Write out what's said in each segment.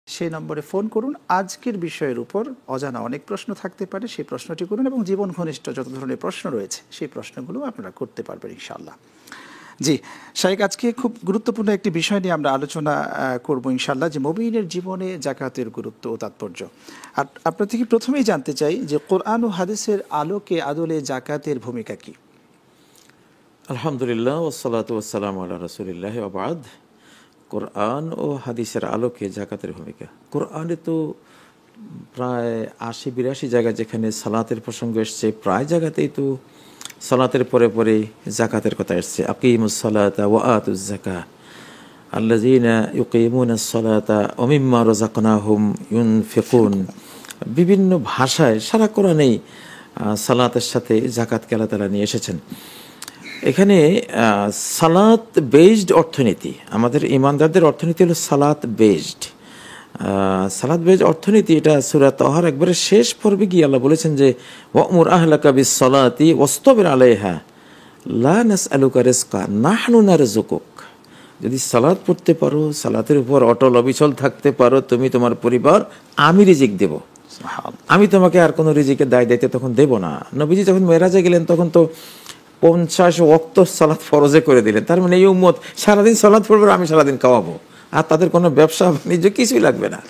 সেই নম্বরে ফোন করুন। আজকের বিষয়ের উপর অজানা অনেক প্রশ্ন থাকতে পারে, সেই প্রশ্নটি করুন এবং জীবন ঘনিষ্ঠ যত ধরনের প্রশ্ন রয়েছে সেই প্রশ্নগুলো আপনারা করতে পারবেন ইনশাআল্লাহ। জি শাইখ, আজকে খুব গুরুত্বপূর্ণ একটি বিষয় নিয়ে আমরা আলোচনা করব ইনশাআল্লাহ, যে মুমিনের জীবনে যাকাতের গুরুত্ব ও তাৎপর্য। আর আপনার থেকে প্রথমেই জানতে চাই যে কোরআন ও হাদিসের আলোকে আদলে যাকাতের ভূমিকা কি? আলহামদুলিল্লাহ ওয়াসসালাতু ওয়াসসালামু আলা রাসূলিল্লাহি ওয়া বা'দ। কোরআন ও হাদিসের আলোকে যাকাতের ভূমিকা। কোরআনে তো প্রায় ৮০-৮২ জায়গায় যেখানে সালাতের প্রসঙ্গ এসছে, প্রায় জায়গাতেই তো সালাতের পরে পরে যাকাতের কথা এসছে। আকিমুস সালাতা ওয়া আতুজ যাকাত আল্লাযীনা ইউকিমুনাস সালাতা ওয়া মিম্মা রাযাকনাহুম ইউনফিকুন। বিভিন্ন ভাষায় সারা কোরআনেই সালাতের সাথে যাকাতকে আল্লাহ তাআলা নিয়ে এসেছেন। এখানে সালাত বেসড অর্থনীতি, আমাদের ইমানদারদের অর্থনীতি হলো সালাত বেসড। সালাত বেসড অর্থনীতি, এটা সূরা তাহার একবারে শেষ পর্বে গিয়ে আল্লাহ বলেছেন যে ওয়ামুর আহলাকা বিস-সালাতি ওয়াসতাবির আলাইহা লা নাসআলুকা রিজকা নাহনু নারযুকুক। যদি সালাত পড়তে পারো, সালাতের উপর অটল অবিচল থাকতে পারো, তুমি তোমার পরিবার, আমি রিজিক দেব। আমি তোমাকে আর কোনো রিজিকের দায় দায়িত্ব তখন দেব না। নবীজি যখন মেরাজে গেলেন তখন তো 50 ওয়াক্ত সালাত ফরজে করে দিলেন। তার মানে এই উম্মত সারাদিন সালাত পড়বে, আমি সারাদিন খাওয়াবো, আর তাদের কোনো ব্যবসা বাণিজ্য কিছুই লাগবে না,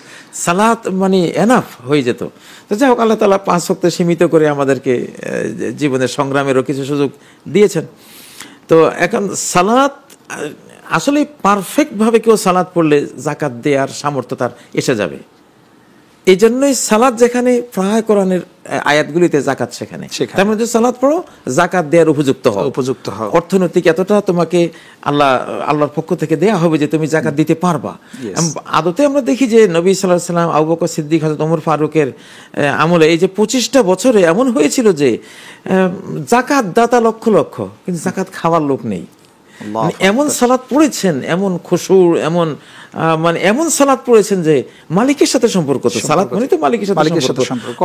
সালাত মানে এনাফ হয়ে যেত। তো যাই হোক, আল্লাহ তাআলা 5 ওয়াক্ত সীমিত করে আমাদেরকে জীবনের সংগ্রামেরও কিছু সুযোগ দিয়েছেন। তো এখন সালাত আসলে পারফেক্টভাবে কেউ সালাত পড়লে যাকাত দেওয়ার সামর্থ্য তার এসে যাবে। এই জন্যই সালাত যেখানে প্রায় কোরআনের আয়াতগুলিতে যাকাত সেখানে, তার মধ্যে সালাত পড়ো, যাকাত দেওয়ার উপযুক্ত হও। অর্থনৈতিক এতটা তোমাকে আল্লাহর পক্ষ থেকে দেয়া হবে যে তুমি যাকাত দিতে পারবা। আদতে আমরা দেখি যে নবী সাল্লাল্লাহু আলাইহি ওয়াসাল্লাম, আবু বকর সিদ্দিক, হযরত ওমর ফারুকের আমলে এই যে 25টা বছরে এমন হয়েছিল যে যাকাত দাতা লক্ষ লক্ষ, কিন্তু যাকাত খাওয়ার লোক নেই। এমন সালাত পড়েছেন, এমন খুশুর, এমন মানে এমন সালাত পড়েছেন যে মালিকের সাথে সম্পর্ক। তো সালাত মানে তো মালিকের সাথে সম্পর্ক।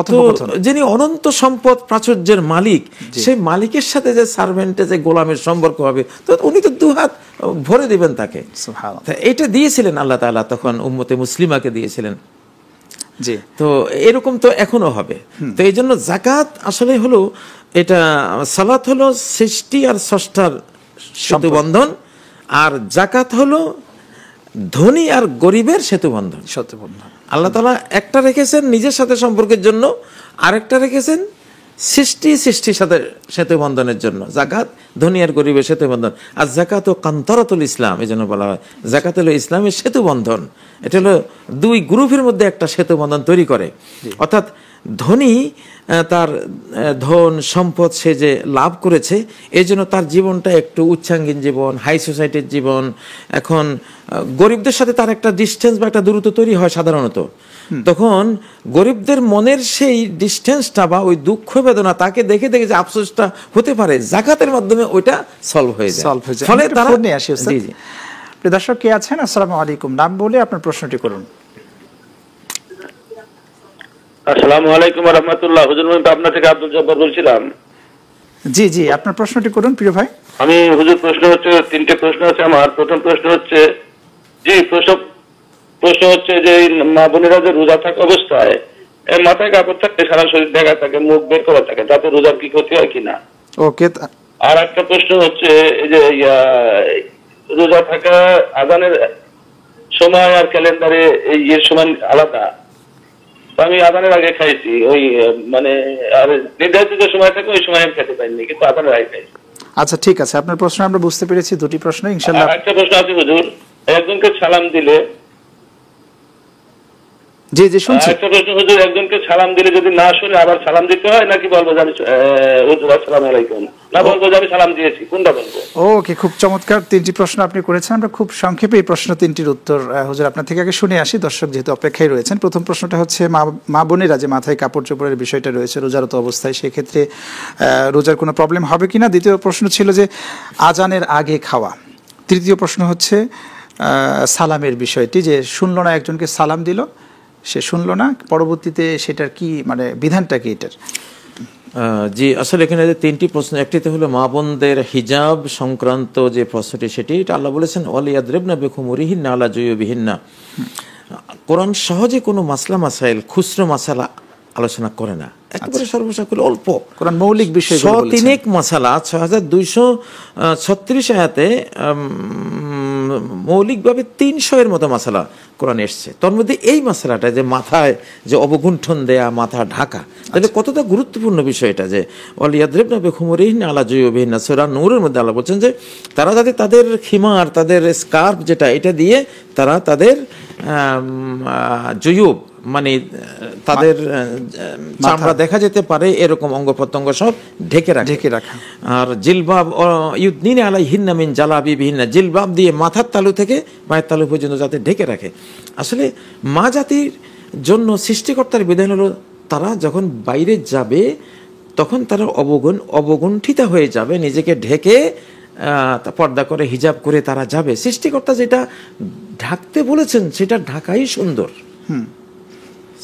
যিনি অনন্ত সম্পদ প্রাচুর্যের মালিক, সেই মালিকের সাথে যে সার্ভেন্টে যে গোলামের সম্পর্ক হবে, তো উনি তো দুহাত ভরে দিবেন তাকে। এটা দিয়েছিলেন আল্লাহ তাআলা, তখন উম্মতে মুসলিমাকে দিয়েছিলেন। জি, তো এরকম তো এখনো হবে। তো এই জন্য যাকাত আসলে হলো, এটা সালাত হলো সৃষ্টি আর স্রষ্টার সেতু বন্ধন, আর যাকাত হলো ধনী আর গরিবের সেতু বন্ধন। আল্লাহ তাআলা একটা রেখেছেন নিজের সাথে সম্পর্কের জন্য, আরেকটা রেখেছেন সৃষ্টির সাথে সেতু বন্ধনের জন্য। যাকাত ধনী আর গরিবের সেতু বন্ধন। আর যাকাত ও কান্তারাতুল ইসলাম, এই জন্য বলা হয় যাকাত হলো ইসলামের সেতু বন্ধন। এটা হলো দুই গ্রুপের মধ্যে একটা সেতু বন্ধন তৈরি করে। অর্থাৎ ধনী তার ধন সম্পদ সে যে লাভ করেছে, এই জন্য তার জীবনটা একটু উচ্চাঙ্গীন জীবন, হাই সোসাইটির জীবন। এখন গরিবদের সাথে তার একটা ডিস্টেন্স বা একটা দূরত্ব তৈরি হয় সাধারণত। তখন গরিবদের মনের সেই ডিস্টেন্সটা বা ওই দুঃখ বেদনা তাকে দেখে দেখে যে আফসোসটা হতে পারে, যাকাতের মাধ্যমে ওইটা সলভ হয়ে যায়। ফলে তারা দর্শক কে আছেন? আসসালামু আলাইকুম, নাম বলে আপনার প্রশ্নটি করুন। আসসালামু আলাইকুম ওয়া রাহমাতুল্লাহ। হুজুর, আমি পাবনা থেকে আব্দুল জব্বার বলছিলাম। জি জি, আপনার প্রশ্নটি করুন প্রিয় ভাই। আমি হুজুর, প্রশ্ন হচ্ছে, 3টে প্রশ্ন আছে আমার। প্রথম প্রশ্ন হচ্ছে, জি প্রশ্ন হচ্ছে যে মা বোনেরা যে রোজা থাকা অবস্থায় মাথায় কাপড় থাকে, সারা শরীর ঢাকা থাকে, মুখ বের করা থাকে, তাতে রোজার কি ক্ষতি হয় কিনা? ওকে। আর একটা প্রশ্ন হচ্ছে, এই যে রোজা থাকা আযানের সময় আর ক্যালেন্ডারে এই এর সময় আলাদা। আমি আযানের আগে খাইছি, ওই মানে আর নির্ধারিত যে সময় থাকে ওই সময় আমি খেতে পারিনি, কিন্তু আযানের আগে খাইছি। আচ্ছা ঠিক আছে, আপনার প্রশ্ন আমরা বুঝতে পেরেছি। দুটি প্রশ্ন ইনশাআল্লাহ। একটা প্রশ্ন আছে হুজুর, একজনকে সালাম দিলে, জি জি শুনছি। একটা প্রশ্ন হুজুর, একজনকে সালাম দিলে যদি না শুনে আবার সালাম দিতে হয়, নাকি বলবো যে হুজুর আসসালামু আলাইকুম, না বলবো যে আমি সালাম দিয়েছি, কোনটা বলবো? ওকে, খুব চমৎকার 3টি প্রশ্ন আপনি করেছেন। আমরা খুব সংক্ষেপে এই প্রশ্ন 3টির উত্তর হুজুর আপনার থেকে আগে শুনে আসি, দর্শক যেহেতু অপেক্ষায় রয়েছেন। প্রথম প্রশ্নটা হচ্ছে মা বোনেরা যে মাথায় কাপড় চোপড়ের বিষয়টা রয়েছে রোজারত অবস্থায়, সেক্ষেত্রে রোজার কোনো প্রবলেম হবে কিনা। দ্বিতীয় প্রশ্ন ছিল যে আজানের আগে খাওয়া। তৃতীয় প্রশ্ন হচ্ছে সালামের বিষয়টি, যে শুনলো না, একজনকে সালাম দিল, সে শুনলো না, পরবর্তীতে সেটার কি মানে বিধানটা কি এটার? জি, আসলে এখানে যে 3টি প্রশ্ন, একটিতে হলো মা বোনদের হিজাব সংক্রান্ত যে প্রশ্নটি, সেটি এটা আল্লাহ বলেছেন ওয়ালিয়াদরিবনা বিখুমুরিহিন্না আলা জুয়ুবিহিন্না। কোরআন সহজে কোনো মাসলা মাসাইল খুচরো মাসালা আলোচনা করে না, একেবারে সর্বসাকুল্যে অল্প কোরআন মৌলিক বিষয় তিনেক মাসালা 6236 আয়াতে মৌলিকভাবে 300 এর মতো মাসালা কোরআন এসছে। তার মধ্যে এই মাসালাটা যে মাথায় যে অবগুণ্ঠন দেয়া, মাথা ঢাকা, তাহলে কতটা গুরুত্বপূর্ণ বিষয় এটা যে ওয়ালিয়াদরিবনা বিখুমুরিহিন্না আলা জুয়ুবিহিন্না। সূরা নূরের মধ্যে আল্লাহ বলছেন যে তারা যাতে তাদের খিমার, তাদের স্কার্ফ যেটা, এটা দিয়ে তারা তাদের জুয়ুব মানে তাদের চামড়া দেখা যেতে পারে এরকম অঙ্গ প্রত্যঙ্গ সব ঢেকে রাখা। আর জিলবাব ইউদনিনা আলাইহিন্না মিন জালাবিবিহিন্না, জিলবাব দিয়ে মাথার তালু থেকে পায়ের তালু পর্যন্ত যাতে ঢেকে রাখে। আসলে মা জাতির জন্য সৃষ্টিকর্তার বিধান হলো তারা যখন বাইরে যাবে তখন তারা অবগুণ্ঠিতা হয়ে যাবে, নিজেকে ঢেকে পর্দা করে হিজাব করে তারা যাবে। সৃষ্টিকর্তা যেটা ঢাকতে বলেছেন সেটা ঢাকাই সুন্দর।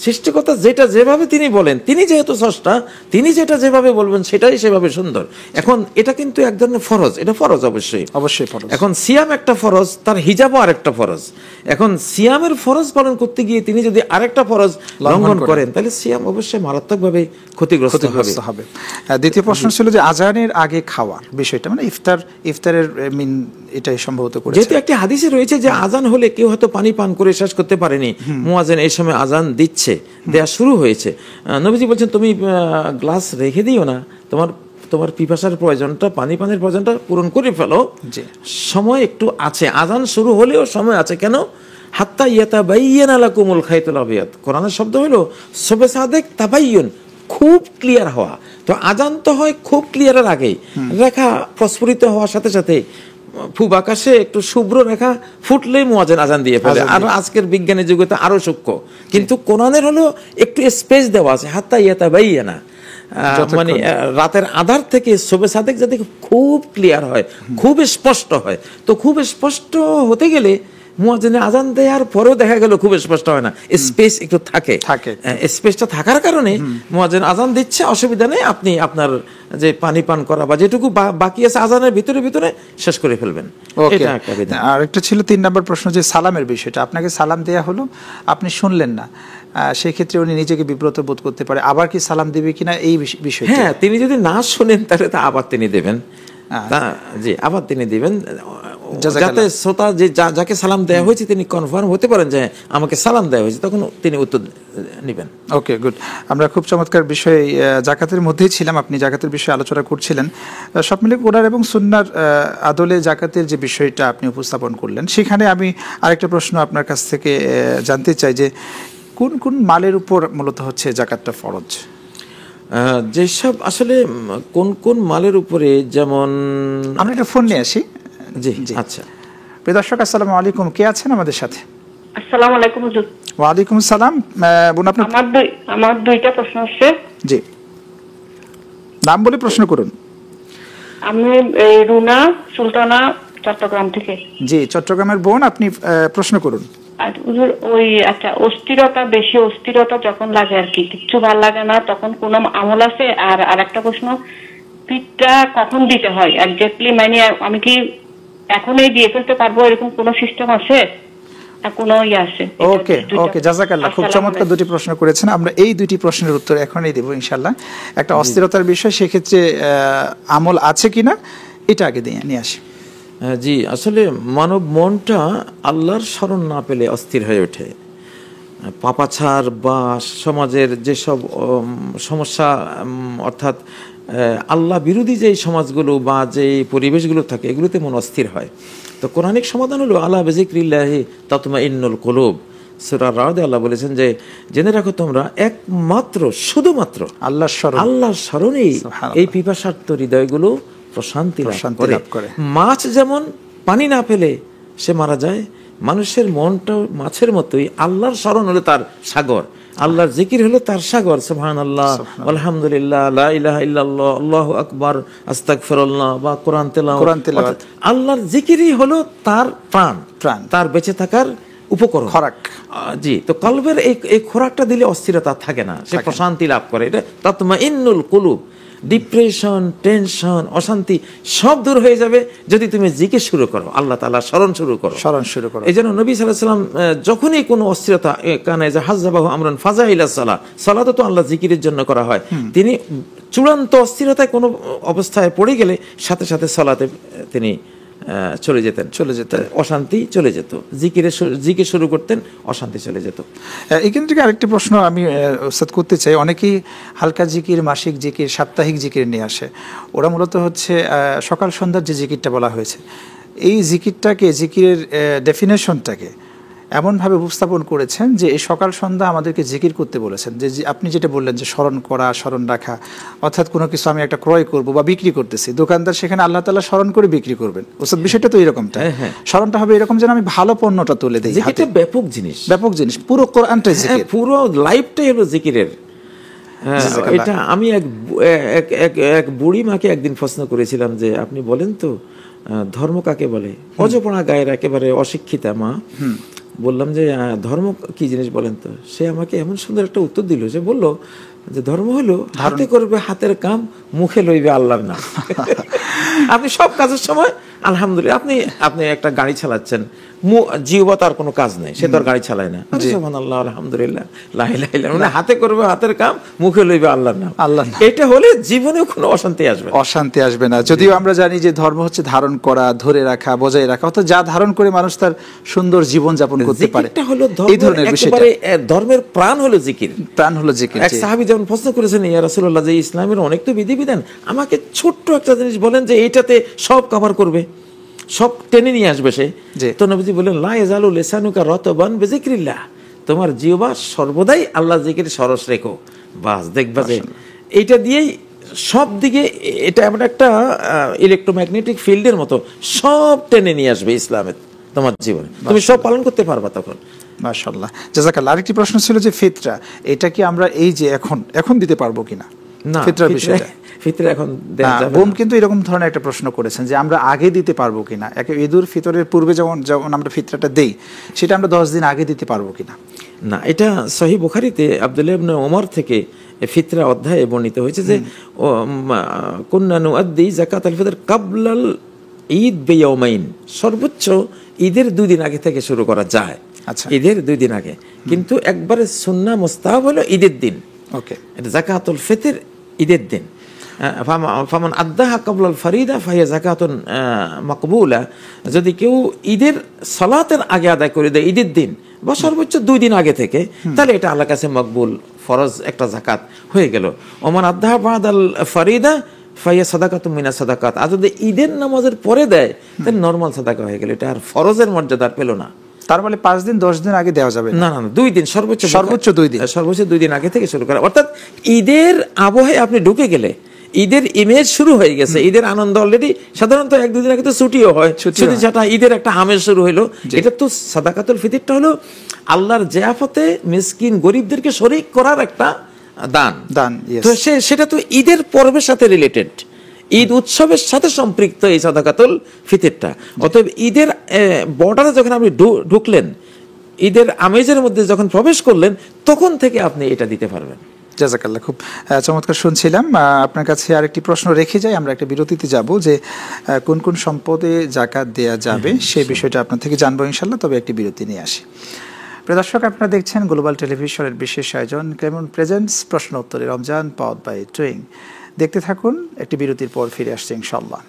সৃষ্টিকর্তা যেটা যেভাবে তিনি বলেন, তিনি যেহেতু স্রষ্টা, তিনি যেটা যেভাবে বলবেন সেটাই সেভাবে সুন্দর। এখন এটা কিন্তু এক ধরনের ফরজ, এটা ফরজ অবশ্যই ফরজ। এখন সিয়াম একটা ফরজ, তার হিজাবও আরেকটা ফরজ। এখন সিয়ামের ফরজ পালন করতে গিয়ে তিনি যদি আরেকটা ফরজ লঙ্ঘন করেন তাহলে সিয়াম অবশ্যই মারাত্মকভাবে ক্ষতিগ্রস্ত হবে। দ্বিতীয় প্রশ্ন ছিল যে আজানের আগে খাওয়ার বিষয়টা, মানে ইফতারের মিন এটাই সম্ভবত করেছে। যেহেতু একটি হাদিসে রয়েছে যে আজান হলে কেউ হয়তো পানি পান করে শেষ করতে পারেনি, মুয়াজ্জিন এই সময় আজান দেয়া শুরু হয়েছে, নবীজি বলছেন তুমি গ্লাস রেখে দিও না, তোমার পিপাসার প্রয়োজনটা, পানি পানের প্রয়োজনটা পূরণ করে ফেলো, সময় একটু আছে, আজান শুরু হলেও সময় আছে। কেন? হাত্তা ইয়াতাবাইয়ানা লাকুমুল খাইতুল আবিয়াদ, কোরআনের শব্দ হলো সুবহে সাদেক তাবাইয়ুন, খুব ক্লিয়ার হওয়া। তো আজান তো হয় খুব ক্লিয়ারের আগেই, রেখা প্রস্ফুরিত হওয়ার সাথে সাথে পূব আকাশে একটু শুভ্র রেখা ফুটলেই মুয়াজ্জিন আজান দিয়ে ফেলে। আর আজকের বিজ্ঞানের যুগে তো আরো সূক্ষ্ম, কিন্তু কোরআনের হলো একটু স্পেস দেওয়া আছে, হাত্তা ইয়াতাবাইয়ানা, মানে রাতের আধার থেকে সুবহে সাদেক যাতে খুব ক্লিয়ার হয়, খুব স্পষ্ট হয়। তো খুব স্পষ্ট হতে গেলে মুয়াজ্জিন আজান দেওয়ার পরেও দেখা গেল খুব স্পষ্ট হয় না, স্পেস একটু থাকে। স্পেসটা থাকার কারণে মুয়াজ্জিন আজান দিচ্ছে, অসুবিধা নেই, আপনি আপনার যে পানি পান করা বা যেটুকু বাকি আছে আজানের ভিতরে শেষ করে ফেলবেন। এটা একটা বিধান। আর একটা ছিল 3 নম্বর প্রশ্ন যে সালামের বিষয়টা, আপনাকে সালাম দেয়া হলো, আপনি শুনলেন না, সেই ক্ষেত্রে উনি নিজেকে বিব্রত বোধ করতে পারে, আবার কি সালাম দিবে কিনা এই বিষয়? হ্যাঁ, তিনি যদি না শুনেন তাহলে তা আবার তিনি দেবেন। জি, আবার তিনি দিবেন, যাতে শ্রোতা যে যাকে সালাম দেওয়া হয়েছে তিনি কনফার্ম হতে পারেন যে আমাকে সালাম দেওয়া হয়েছে, তখন তিনি উত্তর নেবেন। ওকে, গুড। আমরা খুব চমৎকার বিষয় জাকাতের মধ্যেই ছিলাম, আপনি জাকাতের বিষয়ে আলোচনা করছিলেন। সব মিলে কোরআন এবং সুন্নাহর আদলে জাকাতের যে বিষয়টা আপনি উপস্থাপন করলেন, সেখানে আমি আরেকটা প্রশ্ন আপনার কাছ থেকে জানতে চাই যে কোন কোন মালের উপর মূলত হচ্ছে জাকাতটা ফরজ? যেসব আসলে কোন কোন মালের উপরে, যেমন আমরা একটা ফোন নিয়ে আসি। জি, আচ্ছা। প্রিয় দর্শক, আসসালামু আলাইকুম, কে আছেন আমাদের সাথে? আসসালামু আলাইকুম হুজুর। ওয়া আলাইকুম আসসালাম। বোন, আপনার আমার দুইটা প্রশ্ন আছে। জি, নাম বলে প্রশ্ন করুন। আমি রুনা সুলতানা, চট্টগ্রাম থেকে। জি, চট্টগ্রামের বোন, আপনি প্রশ্ন করুন। আচ্ছা, বেশি অস্থিরতা যখন লাগে আর কি, কিচ্ছু ভালো লাগে না, তখন কোন আমল আছে? আর আরেকটা প্রশ্ন, পিঠটা কখন দিতে হয় এক্স্যাক্টলি, মানে আমি কি এখনই দিয়ে ফেলতে পারবো, এরকম কোন সিস্টেম আছে? ওকে, জাযাকাল্লাহ, খুব চমৎকার দুটি প্রশ্ন করেছেন। আমরা এই দুটি প্রশ্নের উত্তর এখনই দেব ইনশাআল্লাহ। একটা অস্থিরতার বিষয়, সেক্ষেত্রে আমল আছে কিনা এটা আগে নিয়ে আসি। জি, আসলে মানব মনটা আল্লাহর স্মরণ না পেলে অস্থির হয়ে ওঠে। পাপাচার বা সমাজের যেসব সমস্যা, অর্থাৎ আল্লাহ বিরোধী যে সমাজগুলো বা যে পরিবেশগুলো থাকে, এগুলোতে মন অস্থির হয়। তো কোরআনিক সমাধান হলো আলা বিযিকরিল্লাহি তাতমাইন্নুল কুলুব। সূরা রাদ আল্লাহ বলেছেন যে জেনে রাখো তোমরা একমাত্র শুধুমাত্র আল্লাহর স্মরণেই এই পিপাসার্ত হৃদয়গুলো প্রশান্তি লাভ করে। মাছ যেমন পানি না পেলে সে মারা যায়, মানুষের মনটা মাছের মতোই, আল্লাহর স্মরণ হলো তার সাগর, আল্লাহর জিকির হলো তার সাগর। সুবহানাল্লাহ, আলহামদুলিল্লাহ, লা ইলাহা ইল্লাল্লাহ, আল্লাহু আকবার, আস্তাগফিরুল্লাহ বা কোরআন তেলাওয়াত। আল্লাহর জিকিরই হলো তার প্রাণ, তার বেঁচে থাকার উপকরণ, খোরাক। জি, তো কলবের এই খোরাকটা দিলে অস্থিরতা থাকে না, সে প্রশান্তি লাভ করে। এটা তাতমাইন্নুল কুলুব। ডিপ্রেশন, টেনশন, অশান্তি সব দূর হয়ে যাবে যদি তুমি জিকির শুরু করো, আল্লাহ তাআলা স্মরণ শুরু করো। এই জন্য নবী সাল্লাল্লাহু আলাইহি ওয়াসাল্লাম যখনই কোনো অস্থিরতা, কানে যে হাজ্জাবাহু আমরুন ফাজা ইলা সালাহ, সালাত তো আল্লাহ জিকিরের জন্য করা হয়, তিনি চূড়ান্ত অস্থিরতায় কোনো অবস্থায় পড়ে গেলে সাথে সাথে সালাতে তিনি চলে যেতেন, অশান্তি চলে যেত, জিকির শুরু করতেন, অশান্তি চলে যেত। এখান থেকে আরেকটি প্রশ্ন আমি উস্তাদ করতে চাই। অনেকেই হালকা জিকির, মাসিক জিকির, সাপ্তাহিক জিকির নিয়ে আসে। ওরা মূলত হচ্ছে সকাল সন্ধ্যার যে জিকিরটা বলা হয়েছে, এই জিকিরটাকে, জিকিরের ডেফিনেশনটাকে এমনভাবে উপস্থাপন করেছেন যে এই সকাল সন্ধ্যা আমাদেরকে জিকির করতে বলেছেন। যে আপনি যেটা বললেন যে স্মরণ করা, স্মরণ রাখা, অর্থাৎ কোনো কিছু আমি একটা ক্রয় করব বা বিক্রি করতেছি, দোকানদার সেখানে আল্লাহ তাআলা স্মরণ করে বিক্রি করবেন। ওসব বিষয়টা তো এরকমটা, স্মরণটা হবে এরকম যেন আমি ভালো পণ্যটা তুলে দেই। এটা ব্যাপক জিনিস, ব্যাপক জিনিস, পুরো কোরআনটাই জিকির, পুরো লাইফটাই হলো জিকিরের। এটা আমি এক বুড়ি মাকে একদিন প্রশ্ন করেছিলাম যে আপনি বলেন তো ধর্ম কাকে বলে? অজপড়া গায়ের একেবারে অশিক্ষিতা মা। বললাম যে ধর্ম কি জিনিস বলেন তো? সে আমাকে এমন সুন্দর একটা উত্তর দিল, যে বলল যে ধর্ম হলো হাতে করবে হাতের কাম, মুখে লইবে আল্লাহর নাম। আপনি সব কাজের সময় আলহামদুলিল্লাহ, আপনি একটা গাড়ি চালাচ্ছেন, জিহ্বা তার কোনো কাজ নাই, সে তো আর গাড়ি চালায় না, সুবহানাল্লাহ আলহামদুলিল্লাহ লা ইলাহা ইল্লাল্লাহ, মানে হাতে করবে হাতের কাম, মুখে লইবে আল্লাহর নাম। এটা হলে জীবনেও কোনো অশান্তি আসবে না। যদিও আমরা জানি যে ধর্ম হচ্ছে ধারণ করা, ধরে রাখা, বজায় রাখা, অর্থাৎ যা ধারণ করে মানুষ তার সুন্দর জীবন যাপন করতে পারে। এটা হলো এই ধরনের বিষয়টা, ধর্মের প্রাণ হলো জিকির, প্রাণ হলো জিকির। এক সাহাবী যেমন প্রশ্ন করেছেন, ইয়া রাসূলুল্লাহ, যে ইসলামের অনেক তো বিধিবিধান, আমাকে ছোট্ট একটা জিনিস বলেন যে এইটাতে সব কভার করবে, সব টেনে নিয়ে আসবে সে। তো নবীজি বললেন, লা ইয়াজালু লিসানুকা রাতবান বিযিকরিল্লাহ, তোমার জিহ্বা সর্বদাই আল্লাহ জিকিরে সরস রেখো, বাস দেখবা যে এইটা দিয়েই সব দিকে, এটা এমন একটা ইলেকট্রোম্যাগনেটিক ফিল্ডের মতো সব টেনে নিয়ে আসবে ইসলামের তোমার জীবনে, তুমি সব পালন করতে পারবা তখন। মাশাআল্লাহ, জাযাকাল্লাহ। আরেকটি প্রশ্ন ছিল যে ফিতরা, এটা কি আমরা এই যে এখন দিতে পারবো কিনা? না, ফিতরার বিষয়টা, ফিতরা এখন দেয়া যাবে না। বোম কিন্তু এরকম ধরনের একটা প্রশ্ন করেছেন যে আমরা আগে দিতে পারবো কিনা, ঈদুল ফিতরের পূর্বে যেমন আমরা ফিতরাটা দেই, সেটা আমরা 10 দিন আগে দিতে পারবো কিনা? না, এটা সহিহ বুখারীতে আব্দুল্লাহ ইবনে ওমর থেকে ফিতরা অধ্যায়ে বর্ণিত হয়েছে যে কুন্না নুআদ্দি যাকাতুল ফিতর ক্বাবলাল ঈদ বিয়াউমাইন, সর্বোচ্চ ঈদের 2 দিন আগে থেকে শুরু করা যায়। আচ্ছা, ঈদের 2 দিন আগে, কিন্তু একবারে সুন্নাহ মুস্তাহাব হলো ঈদের দিন। ওকে, এটা যাকাতুল ফিতর ঈদের দিন। ফামান আদ্দাহা ক্বাবলাল ফরিদা ফাহিয়া যাকাতুন মাকবুলা, যদি কেউ ঈদের সালাতের আগে আদায় করে দেয় ঈদের দিন বা সর্বোচ্চ 2 দিন আগে থেকে, তাহলে এটা আল্লাহর কাছে মকবুল, ফরজ একটা যাকাত হয়ে গেল। ওমান আদ্দাহা বাদাল ফরিদা ফাহিয়া সাদাকাতুম মিনাস সাদাকাত, আর যদি ঈদের নামাজের পরে দেয় তাহলে নরমাল সাদাকা হয়ে গেল, এটা আর ফরজের মর্যাদা পেল না। তার মানে 5 দিন 10 দিন আগে দেওয়া যাবে না? না, 2 দিন, সর্বোচ্চ 2 দিন, সর্বোচ্চ 2 দিন আগে থেকে শুরু করা। অর্থাৎ ঈদের আবহে আপনি ঢুকে গেলে, ঈদের ইমেজ শুরু হয়ে গেছে, ঈদের আনন্দ অলরেডি, সাধারণত 1-2 দিন আগে তো ছুটিও হয়, ছুটি ছাটা ঈদের একটা আমেজ শুরু হলো। এটা তো সাদাকাতুল ফিতরটা হলো আল্লাহর জিয়াফতে মিসকিন গরিবদেরকে শরীক করার একটা দান। তো সেটা তো ঈদের পর্বের সাথে রিলেটেড, ঈদ উৎসবের সাথে সম্পৃক্ত এই সাদাকাতুল ফিতরটা। অতএব ঈদের বর্ডারে যখন আপনি ঢুকলেন, ঈদের আমেজের মধ্যে যখন প্রবেশ করলেন, তখন থেকে আপনি এটা দিতে পারবেন। জাযাকাল্লাহ, খুব চমৎকার শুনছিলাম। আপনার কাছে আরেকটি প্রশ্ন রেখে যাই, আমরা একটা বিরতিতে যাব, যে কোন কোন সম্পদে যাকাত দেয়া যাবে সেই বিষয়টা আপনার থেকে জানবো ইনশাআল্লাহ। তবে একটি বিরতি নিয়ে আসি। প্রিয় দর্শক, আপনারা দেখছেন গ্লোবাল টেলিভিশনের বিশেষ আয়োজন ক্লেমন প্রেজেন্টস প্রশ্ন উত্তরে রমজান, পাওয়ারড বাই টুইং। দেখতে থাকুন, একটি বিরতির পর ফিরে আসছে ইনশাআল্লাহ।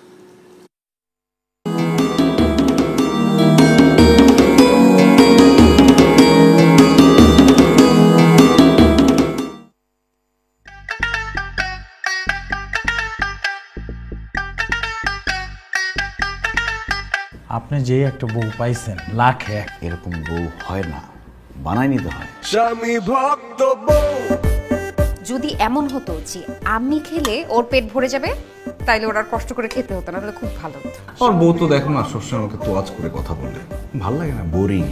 আপনি যে একটা বউ পাইছেন, লাখ এক, এরকম বউ হয় না, বানাই নিতে হয়। স্বামী ভক্ত বউ। যদি এমন হতো যে আমি খেলে ওর পেট ভরে যাবে, তাইলে ওর আর কষ্ট করে খেতে হতো না, তাহলে খুব ভালো হতো। আর বউ তো দেখো না, সবসময় আমাকে তোয়াজ করে কথা বলে, ভালো লাগে না, বোরিং।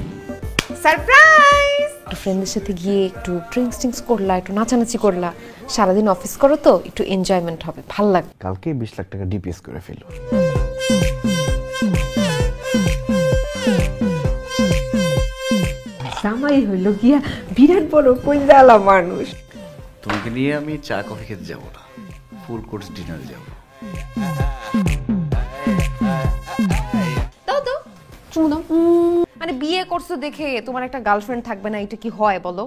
সারপ্রাইজ! একটু ফ্রেন্ডের সাথে গিয়ে একটু ড্রিঙ্কস করলা, একটু নাচানাচি করলা, সারাদিন অফিস করো তো, একটু এনজয়মেন্ট হবে, ভাল লাগবে। কালকে 20 লাখ টাকা ডিপিএস করে ফেললো। জামাই হইল গিয়া বিরাট বড় কইলালা মানুষ। তোমাকে নিয়ে আমি চা কফি খেতে যাবো না, ফুল কোর্স ডিনারে যাব। দাও তো চুমু দাও। মানে বিয়ে করছো দেখে তোমার একটা গার্লফ্রেন্ড থাকবে না, এটা কি হয় বলো?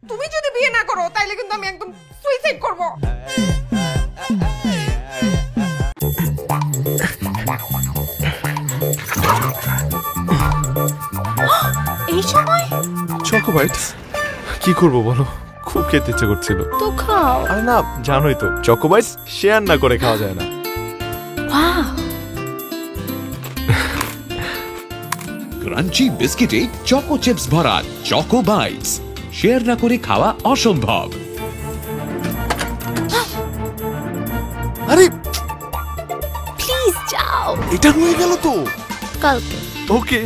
তুমি যদি বিয়ে না করো তাইলে কিন্তু আমি একদম সুইসাইড করব। এই সময় চকোবাইটস কি করবো বলো, খুব খেতে ইচ্ছে করছিল। তো খাও। আরে না, জানোই তো চকোবাইটস শেয়ার না করে খাওয়া যায় না। ক্রাঞ্চি বিস্কিটে চকো চিপস ভরা চকো বাইটস, শেয়ার না করে খাওয়া অসম্ভব। আরে প্লিজ যাও। এটা হয়ে গেল তো কালকে। ওকে,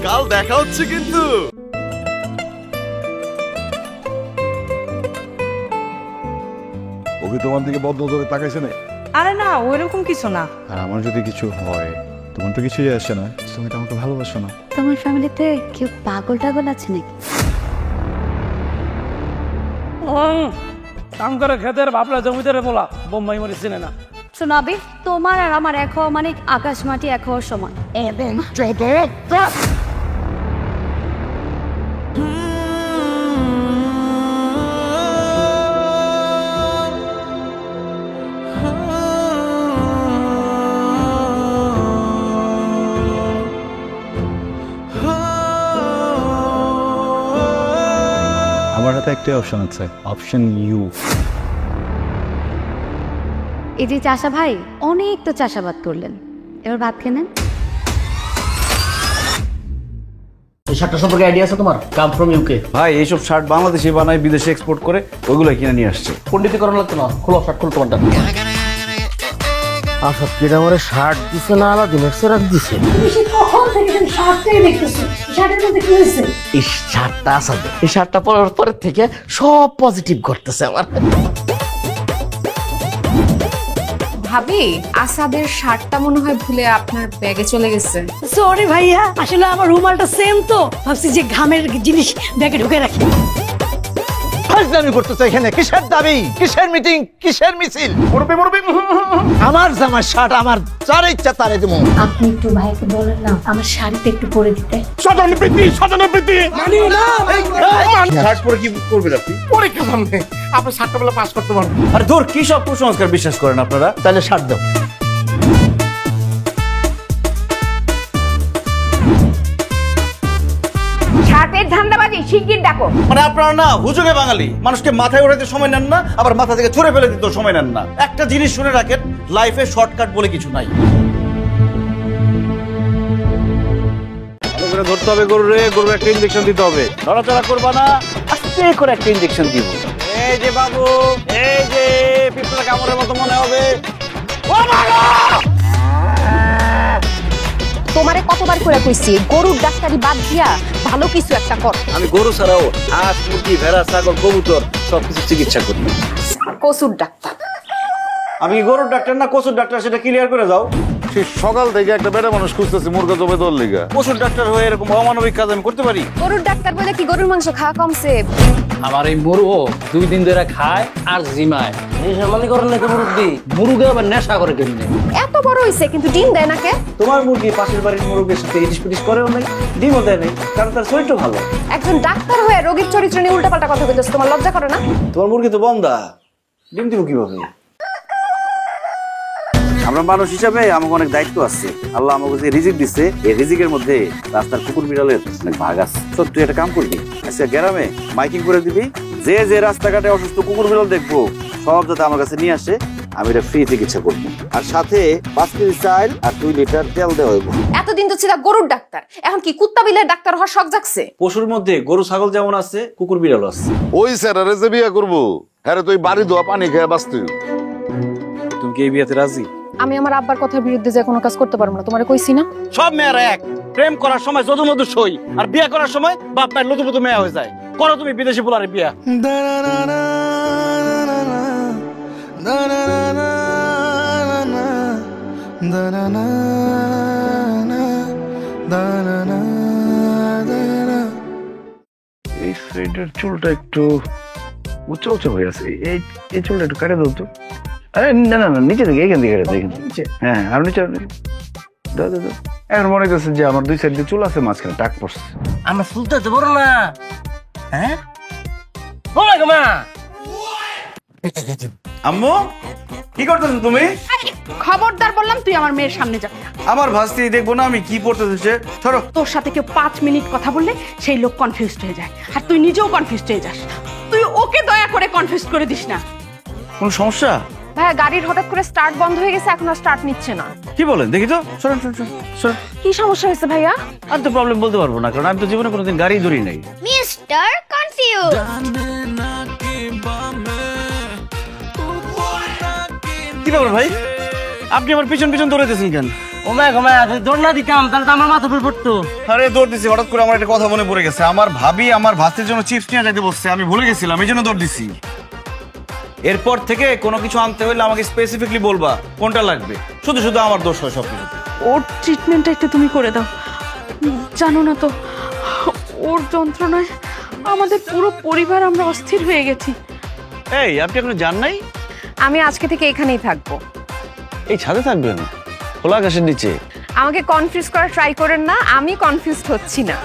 কাল দেখা হচ্ছে কিন্তু। ওকে তোমার দিকে বদ্ধ নজরে তাকাইছে না? আরে না, ওইরকম কিছু না। আর আমার যদি কিছু হয় তোমার তো কিছুই আসে না, তুমি তো আমাকে ভালোবাসো না। তোমার ফ্যামিলিতে কেউ পাগল টাগল আছে নাকি? কাম করে খেতের ভাবলা জমিদারে বলা বোম্বাই মরে চিনে না। শোনাবি, তোমার আর আমার এক হওয়া মানে আকাশ মাটি এক হওয়ার সমান। আমার হাতে একটাই অপশন আছে, অপশন ইউ। এই যে চাষা ভাই, অনেক তো চাষাবাদ করলেন, এবার ভাত খেয়ে নেন। এই শার্টটা সম্পর্কে আইডিয়া আছে তোমার? Come from UK. ভাই এইসব শার্ট বাংলাদেশে বানায়, বিদেশে এক্সপোর্ট করে, ওইগুলো কিনে নিয়ে আসছে। পণ্ডিতি করানো লাগতো না, খোলো শার্ট, খোলো তোমারটা। আচ্ছা, কেটা আমার শার্ট দিছে না আলাদা মেক্সেরাক দিছে? কখন থেকে শার্টটাই দেখতেছি, শার্টের মধ্যে কি হয়েছে? এই শার্টটা আসাবে, এই শার্টটা পরার পরের থেকে সব পজিটিভ ঘটতেছে আমার। ভাবি, আসাদের শার্টটা মনে হয় ভুলে আপনার ব্যাগে চলে গেছে। সরি ভাইয়া, আসলে আমার রুমালটা সেম তো, ভাবছি যে ঘামের জিনিস ব্যাগে ঢুকে রাখি। ফাজলামি করতেছে এখানে। কিসের দাবি, কিসের মিটিং, কিসের মিছিল? মুরব্বি মুরব্বি, আমার জামার শার্ট আমার যার ইচ্ছা তারে দেবো। আপনি একটু ভাইকে বলেন না আমার শাড়িতে একটু পরে দিতে। সদনপ্রীতি, সদনপ্রীতি মানি না। শার্ট পরে কি করবেন আপনি? পরীক্ষা সামনে, আপনি শার্টটা বলে পাস করতে পারবেন। আরে দূর, কি সব কুসংস্কার বিশ্বাস করেন আপনারা? তাহলে শার্ট দাও। শার্টের ধান্দাবাজি শিগগির ডাকো। মানে আপনারা না হুজুগে বাঙালি, মানুষকে মাথায় উঠাতে সময় নেন না, আবার মাথা থেকে ছুঁড়ে ফেলে দিতে সময় নেন না। একটা জিনিস শুনে রাখেন, লাইফে শর্টকাট বলে কিছু নাই। ভালো করে ধরতে হবে গরু রে, গরুর একটা ইনজেকশন দিতে হবে। নড়াচড়া করবা না, আস্তে করে একটা ইনজেকশন দিব। এই যে বাবু, এই যে পিঁপড়া কামড়ের মতো মনে হবে। ও বাবা! তোমারে কতবার করে কইছি গরুর ডাক্তারি বাদ দিয়া ভালো কিছু একটা কর। আমি গরু ছাড়াও হাঁস, মুরগি, ভেড়া, ছাগল, কবুতর সবকিছু চিকিৎসা করি। কসুর ডাক্তার। আমি কি গরুর ডাক্তার না কসুর ডাক্তার, সেটা ক্লিয়ার করে যাও। সেই সকাল থেকে একটা বেড়া মানুষ খুঁজতেছি মুরগা জবে তোর লিগা। পশুর ডাক্তার হয়ে এরকম অমানবিক কাজ আমি করতে পারি? গরুর ডাক্তার বলে কি গরুর মাংস খাওয়া কমছে? আমার এই মুরগো 2 দিন ধরে খায় আর জিমায়। নেশামানি করেন নাকি মুরব্বি? মুরগে আবার নেশা করে কেমনে? এত বড় হইছে কিন্তু ডিম দেয় না কে? তোমার মুরগি পাশের বাড়ির মুরগির সাথে ইটিস পিটিস করেও নাই, ডিমও দেয় নাই, কারণ তার চরিত্র ভালো। একজন ডাক্তার হয়ে রোগীর চরিত্র নিয়ে উল্টাপাল্টা কথা কইতেছ, তোমার লজ্জা করে না? তোমার মুরগি তো বন্ধা, ডিম দিব কিভাবে? আমরা মানুষ হিসাবে আমাকে অনেক দায়িত্ব আছে। আল্লাহ আমাকে যে রিজিক দিচ্ছে, এই রিজিকের মধ্যে রাস্তার কুকুর বিড়ালের অনেক ভাগ আছে। তো তুই একটা কাম করবি, আজকে গ্রামে মাইকিং করে দিবি, যে যে রাস্তাঘাটে অসুস্থ কুকুর বিড়াল দেখবো সব যাতে আমার কাছে নিয়ে আসে, আমি এটা ফ্রি চিকিৎসা করবো। আর সাথে 5 কেজি চাল আর 2 লিটার তেল দেওয়া হইব। এতদিন তো ছিল গরুর ডাক্তার, এখন কি কুত্তা বিলের ডাক্তার হওয়ার শখ জাগছে? পশুর মধ্যে গরু ছাগল যেমন আছে, কুকুর বিড়াল আছে। ওই স্যারারে যে বিয়ে করবো, হ্যাঁ তুই বাড়ি ধোয়া পানি খেয়ে বাঁচতে। তুমি কি এই বিয়েতে রাজি? আমি আমার আব্বার কথার বিরুদ্ধে যে কোনো কাজ করতে পারবো না, তোমারে কইছি না? সব মেয়েরা এক, প্রেম করার সময় যদু মধু সই, আর বিয়ে করার সময় বাপ মায়ের লুতু পুতু মেয়ে হয়ে যায়। করো তুমি বিদেশি পোলারে বিয়া। da na na na da na na da na এইটার চুলটা একটু উঁচু উঁচু হয়ে আছে, এই চুলটা একটু কাটে দাও তো। আরে না না না, নিচে থেকে, এখান থেকে কাটে দাও, এখান থেকে। হ্যাঁ আর নিচে দাও দাও দাও। এখন মনে করছে যে আমার 2 সাইড দিয়ে চুল আছে, মাঝখানে টাক পড়ছে। আমার চুল তো বড় না। হ্যাঁ বলো মা। আম্মু কি করতেছেন তুমি? খবরদার বললাম তুই আমার মেয়ের সামনে যাবি না। আমার ভাস্তি দেখবো না আমি কি পড়তেছে। ধরো, তোর সাথে কেউ 5 মিনিট কথা বললে সেই লোক কনফিউজড হয়ে যায়, আর তুই নিজেও কনফিউজড হয়ে যাস। তুই ওকে দয়া করে কনফিউজ করে দিস না। কোনো সমস্যা? ভাইয়া গাড়ির হঠাৎ করে স্টার্ট বন্ধ হয়ে গেছে, এখন আর স্টার্ট নিচ্ছে না। কি বলেন দেখি তো। সরেন সরেন সরেন। কি সমস্যা হয়েছে ভাইয়া? আমি তো প্রবলেম বলতে পারবো না, কারণ আমি তো জীবনে কোনোদিন গাড়ি ধরি নাই। Mister confuse. কি ব্যাপার ভাই, আপনি আমার পিছন পিছন দৌড়াইতেছেন কেন? ও মা গো মা, দৌড় না দিতাম তাহলে তো আমার মাথা উপর পড়তো। আরে দৌড় দিছি, হঠাৎ করে আমার একটা কথা মনে পড়ে গেছে। আমার ভাবি আমার ভাস্তির জন্য চিপস নিয়ে যাইতে বসছে, আমি ভুলে গেছিলাম, এই জন্য দৌড় দিছি। এরপর থেকে কোনো কিছু আনতে হলে আমাকে স্পেসিফিকলি বলবা কোনটা লাগবে। শুধু শুধু আমার দোষ হয় সবকিছুতে। ওর ট্রিটমেন্টটা একটু তুমি করে দাও। জানো না তো, ওর যন্ত্রণায় আমাদের পুরো পরিবার আমরা অস্থির হয়ে গেছি। এই আপনি এখনো যান নাই? আমি আজকে থেকে এখানেই থাকবো। এই ছাদে থাকবেন? খোলা আকাশের নিচে? আমাকে কনফিউজ করা ট্রাই করেন না, আমি কনফিউজড হচ্ছি না।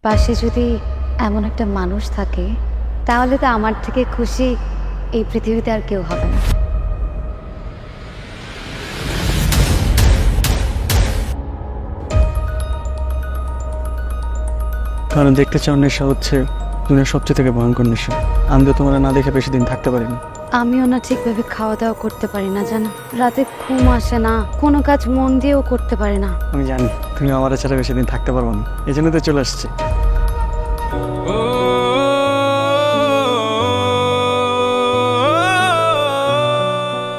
পাশে যদি এমন একটা মানুষ থাকে তাহলে তো আমার থেকে খুশি এই পৃথিবীতে আর কেউ হবে না। কারণ দেখতে চাও নেশা হচ্ছে দুনিয়ার সবচেয়ে থেকে ভয়ঙ্কর নেশা। আমি তো তোমার না দেখে বেশি দিন থাকতে পারিনি। আমিও না ঠিকভাবে খাওয়া দাওয়া করতে পারি না, জানো। রাতে ঘুম আসে না, কোনো কাজ মন দিয়েও করতে পারি না। আমি জানি তুমি আমার ছাড়া বেশি দিন থাকতে পারবো না, এই জন্য তো চলে আসছি।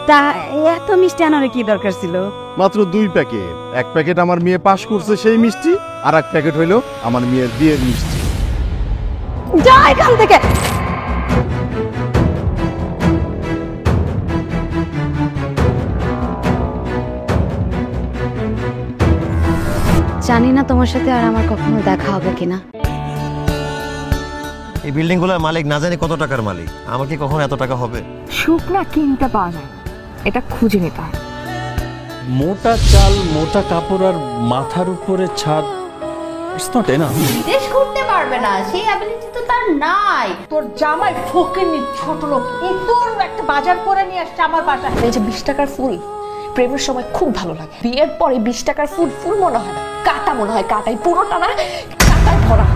তা এত মিষ্টি আনার কি দরকার ছিল? মাত্র 2 প্যাকেট। 1 প্যাকেট আমার মেয়ে পাস করছে সেই মিষ্টি, আর 1 প্যাকেট হইলো আমার মেয়ের বিয়ের মিষ্টি। যা এখান থেকে। জানি না তোমার সাথে আর আমার কখনো দেখা হবে কিনা। এই বিল্ডিং গুলোর মালিক না জানি কত টাকার মালিক, আমার কি কখনো এত টাকা হবে? সুখ না কিনতে পাওয়া যায়, এটা খুঁজে নিতে হয়। মোটা চাল, মোটা কাপড় আর মাথার উপরে ছাদ, ইটস নট এনাফ। বিদেশ ঘুরতে পারবে না, সেই অ্যাবিলিটি তো তার নাই। তোর জামাই ফকিনি ছোট লোক, তোর একটা বাজার করে নিয়ে আসছে আমার বাসায়। এই যে 20 টাকার ফুল প্রেমের সময় খুব ভালো লাগে, বিয়ের পরে 20 টাকার ফুল ফুল মনে হয় না, কাটা মনে হয়। কাটাই পুরোটা না, কাটাই ভরা।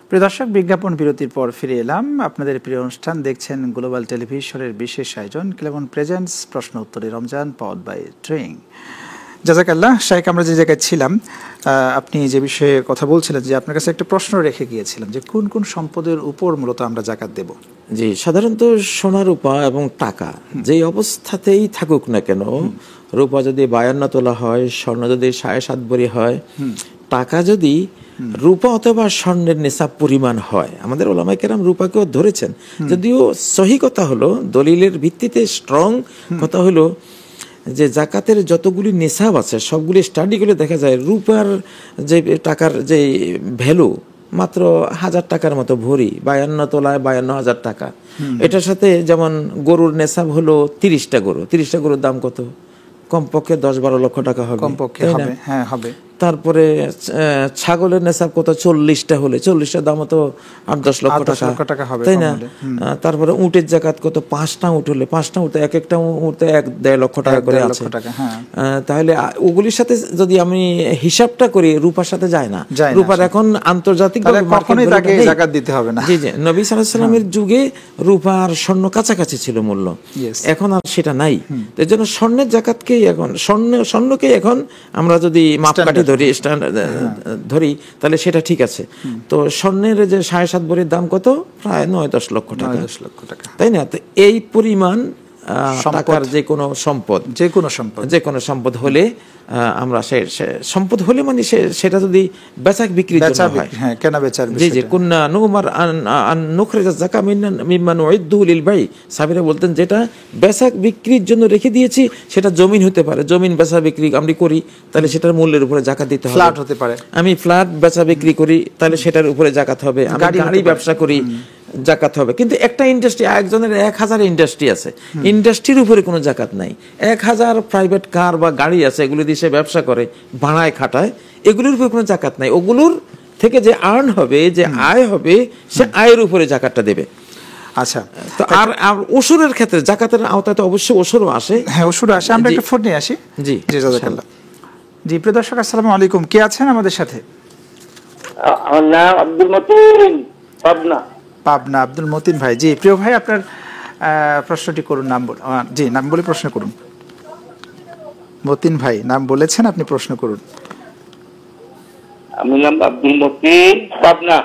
প্রিয় দর্শক, বিজ্ঞাপন বিরতির পর ফিরে এলাম। আপনাদের প্রিয় অনুষ্ঠান দেখছেন গ্লোবাল টেলিভিশনের বিশেষ আয়োজন ক্লেমন প্রেজেন্টস প্রশ্ন উত্তরে রমজান, পাওয়ার্ড বাই ট্রেইং। জাজাকাল্লাহ। শাইখ, আমরা যে জায়গায় ছিলাম, আপনি যে বিষয়ে কথা বলছিলেন, যে আপনার কাছে একটা প্রশ্ন রেখে গিয়েছিলাম যে কোন কোন সম্পদের উপর মূলত আমরা জাকাত দেব। জি, সাধারণত সোনা রূপা এবং টাকা যেই অবস্থাতেই থাকুক না কেন, রূপা যদি 52 তোলা হয়, স্বর্ণ যদি 7.5 ভরি হয়, টাকা যদি রূপা অথবা স্বর্ণের নিসাব পরিমাণ হয়, আমাদের ওলামায়ে কেরাম রূপাকেও ধরেছেন। যদিও সহি কথা হলো, দলিলের ভিত্তিতে স্ট্রং কথা হলো যে জাকাতের যতগুলি নিসাব আছে সবগুলি স্টাডি করে দেখা যায় রূপার যে টাকার যে ভ্যালু মাত্র 1000 টাকার মতো ভরি, 52 তোলায় 52,000 টাকা। এটার সাথে যেমন গরুর নেশাব হলো 30টা গরু, 30টা গরুর দাম কত? কমপক্ষে 10-12 লক্ষ টাকা হবে, কমপক্ষে হবে। হ্যাঁ হবে। তারপরে ছাগলের নেশাব কত? 40টা হলে 40টার দাম তো 8-10 লক্ষ টাকা হবে, তাই না? তারপরে উটের জাকাত কত? 5টা উট হলে, 5টা উটে এক একটা উটে 1-1.5 লক্ষ টাকা করে আছে। তাহলে ওগুলির সাথে যদি আমি হিসাবটা করি, রূপার সাথে যায় না। রূপার এখন আন্তর্জাতিক কখনোই তাকে জাকাত দিতে হবে না। জি জি, নবী সাল্লাল্লাহু আলাইহি ওয়াসাল্লামের যুগে রূপার স্বর্ণ কাছাকাছি ছিল মূল্য, এখন আর সেটা নাই। এর জন্য স্বর্ণের জাকাতকেই এখন স্বর্ণকেই এখন আমরা যদি মাপকাঠি ধরি, স্ট্যান্ডার্ড ধরি, তাহলে সেটা ঠিক আছে। তো স্বর্ণের যে 7.5 ভরির দাম কত? প্রায় 9-10 লক্ষ টাকা, তাই না? তো এই পরিমাণ টাকার যে কোনো সম্পদ হলে আমরা সম্পদ হলে মানে সেটা যদি বেচাক বিক্রির জন্য হয়, হ্যাঁ কেনা বেচার জি জি, কুন্না নুমার আন নুখরিজ যাকা মিম্মান উইদ্দু লিল বাই, সাবিরা বলতেন যেটা বেচাক বিক্রির জন্য রেখে দিয়েছি সেটা জমিন হতে পারে, জমিন বেচা বিক্রি আমরা করি তাহলে সেটার মূল্যের উপরে যাকাত দিতে হবে। ফ্ল্যাট হতে পারে, আমি ফ্ল্যাট বেচা বিক্রি করি তাহলে সেটার উপরে যাকাত হবে। আমি গাড়ি ব্যবসা করি, জাকাত হবে। কিন্তু একটা ইন্ডাস্ট্রি, একজনের 1000 ইন্ডাস্ট্রি আছে, ইন্ডাস্ট্রির উপরে কোনো জাকাত নাই। 1000 প্রাইভেট কার বা গাড়ি আছে, এগুলো দিয়ে সে ব্যবসা করে, ভাড়ায় খাটায়, এগুলোর উপরে কোনো জাকাত নাই। ওগুলোর থেকে যে আর্ন হবে, যে আয় হবে, সে আয়ের উপরে জাকাতটা দেবে। আচ্ছা, তো আর ওসুরের ক্ষেত্রে জাকাতের আওতায় তো অবশ্যই ওসুরও আসে। হ্যাঁ ওসুর আসে। আমরা একটা ফোন নিয়ে আসি। জি জি জাযাকাল্লাহ। জি প্রিয় দর্শক আসসালামু আলাইকুম, কে আছেন আমাদের সাথে? আমার নাম আব্দুল মতিন, পাবনা। পাবনা, আব্দুল মতিন ভাই। জি প্রিয় ভাই, আপনার প্রশ্নটি করুন। নাম বল, জি নাম বলে প্রশ্ন করুন। মতিন ভাই নাম বলেছেন, আপনি প্রশ্ন করুন। আমি নাম আব্দুল মতিন, পাবনা।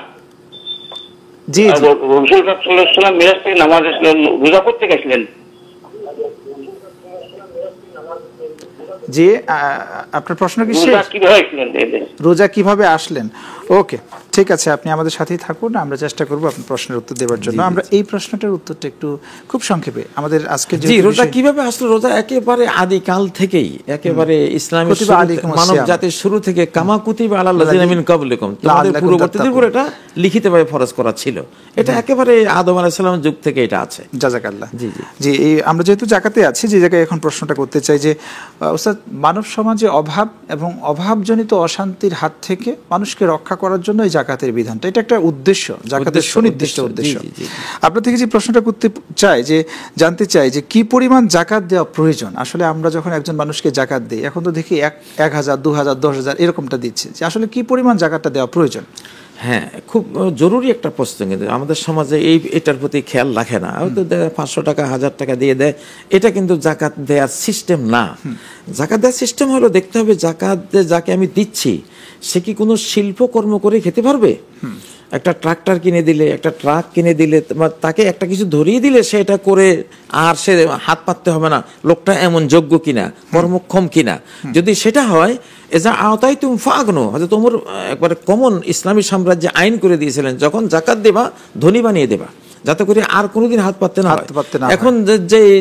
জি জি, রাসূল সাল্লাল্লাহু আলাইহি ওয়াসাল্লাম মিরাজ থেকে নামাজ আসলেন, রোজা করতে গেছিলেন। জি আপনার প্রশ্ন কি? রোজা কিভাবে আসলেন? ওকে ঠিক আছে, আপনি আমাদের সাথেই থাকুন, আমরা চেষ্টা করব আপনার প্রশ্নের উত্তর দেওয়ার জন্য। আমরা এই প্রশ্নটার উত্তরটা একটু খুব সংক্ষেপে আমাদের আজকে জি, রোজা কিভাবে আসলো? রোজা একেবারে আদিকাল থেকেই, একেবারে ইসলামের মানব জাতির শুরু থেকে কামা কুতিবা আলাল লাযিনা মিন ক্বাবলিকুম, তোমাদের পূর্ববর্তীদের উপর এটা লিখিতভাবে ফরজ করা ছিল। এটা একেবারে আদম আলাইহিস সালামের যুগ থেকে এটা আছে। জাযাকাল্লাহ। জি জি জি, এই আমরা যেহেতু জাকাতে আছি, যে জায়গায় এখন প্রশ্নটা করতে চাই যে ওস্তাদ, মানব সমাজে অভাব এবং অভাবজনিত অশান্তির হাত থেকে মানুষকে রক্ষা করার জন্য এই জাকাতের বিধানটা, এটা একটা উদ্দেশ্য, জাকাতের সুনির্দিষ্ট উদ্দেশ্য। আপনার থেকে যে প্রশ্নটা করতে চাই, যে জানতে চাই যে কি পরিমাণ জাকাত দেওয়া প্রয়োজন। আসলে আমরা যখন একজন মানুষকে জাকাত দিই, এখন তো দেখি 1000, 2000, 10,000 এরকমটা দিচ্ছে, যে আসলে কি পরিমাণ জাকাতটা দেওয়া প্রয়োজন? হ্যাঁ, খুব জরুরি একটা প্রশ্ন। কিন্তু আমাদের সমাজে এটার প্রতি খেয়াল রাখে না। হয়তো 500 টাকা, 1000 টাকা দিয়ে দেয়, এটা কিন্তু জাকাত দেওয়ার সিস্টেম না। জাকাত দেওয়ার সিস্টেম হলো দেখতে হবে জাকাত যাকে আমি দিচ্ছি সে কি কোনো শিল্পকর্ম করে খেতে পারবে। একটা ট্রাক্টর কিনে দিলে, একটা ট্রাক কিনে দিলে, তাকে একটা কিছু ধরিয়ে দিলে সে এটা করে আর সে হাত পাততে হবে না, লোকটা এমন যোগ্য কিনা, কর্মক্ষম কিনা। যদি সেটা হয়, এজা আওতাই তুমি ফাগনো, হয়তো তোমার একবারে কমন ইসলামী সাম্রাজ্যে আইন করে দিয়েছিলেন, যখন জাকাত দেবা ধনী বানিয়ে দেবা, যাতে করে আর কোনোদিন হাত পাততে না হয়। এখন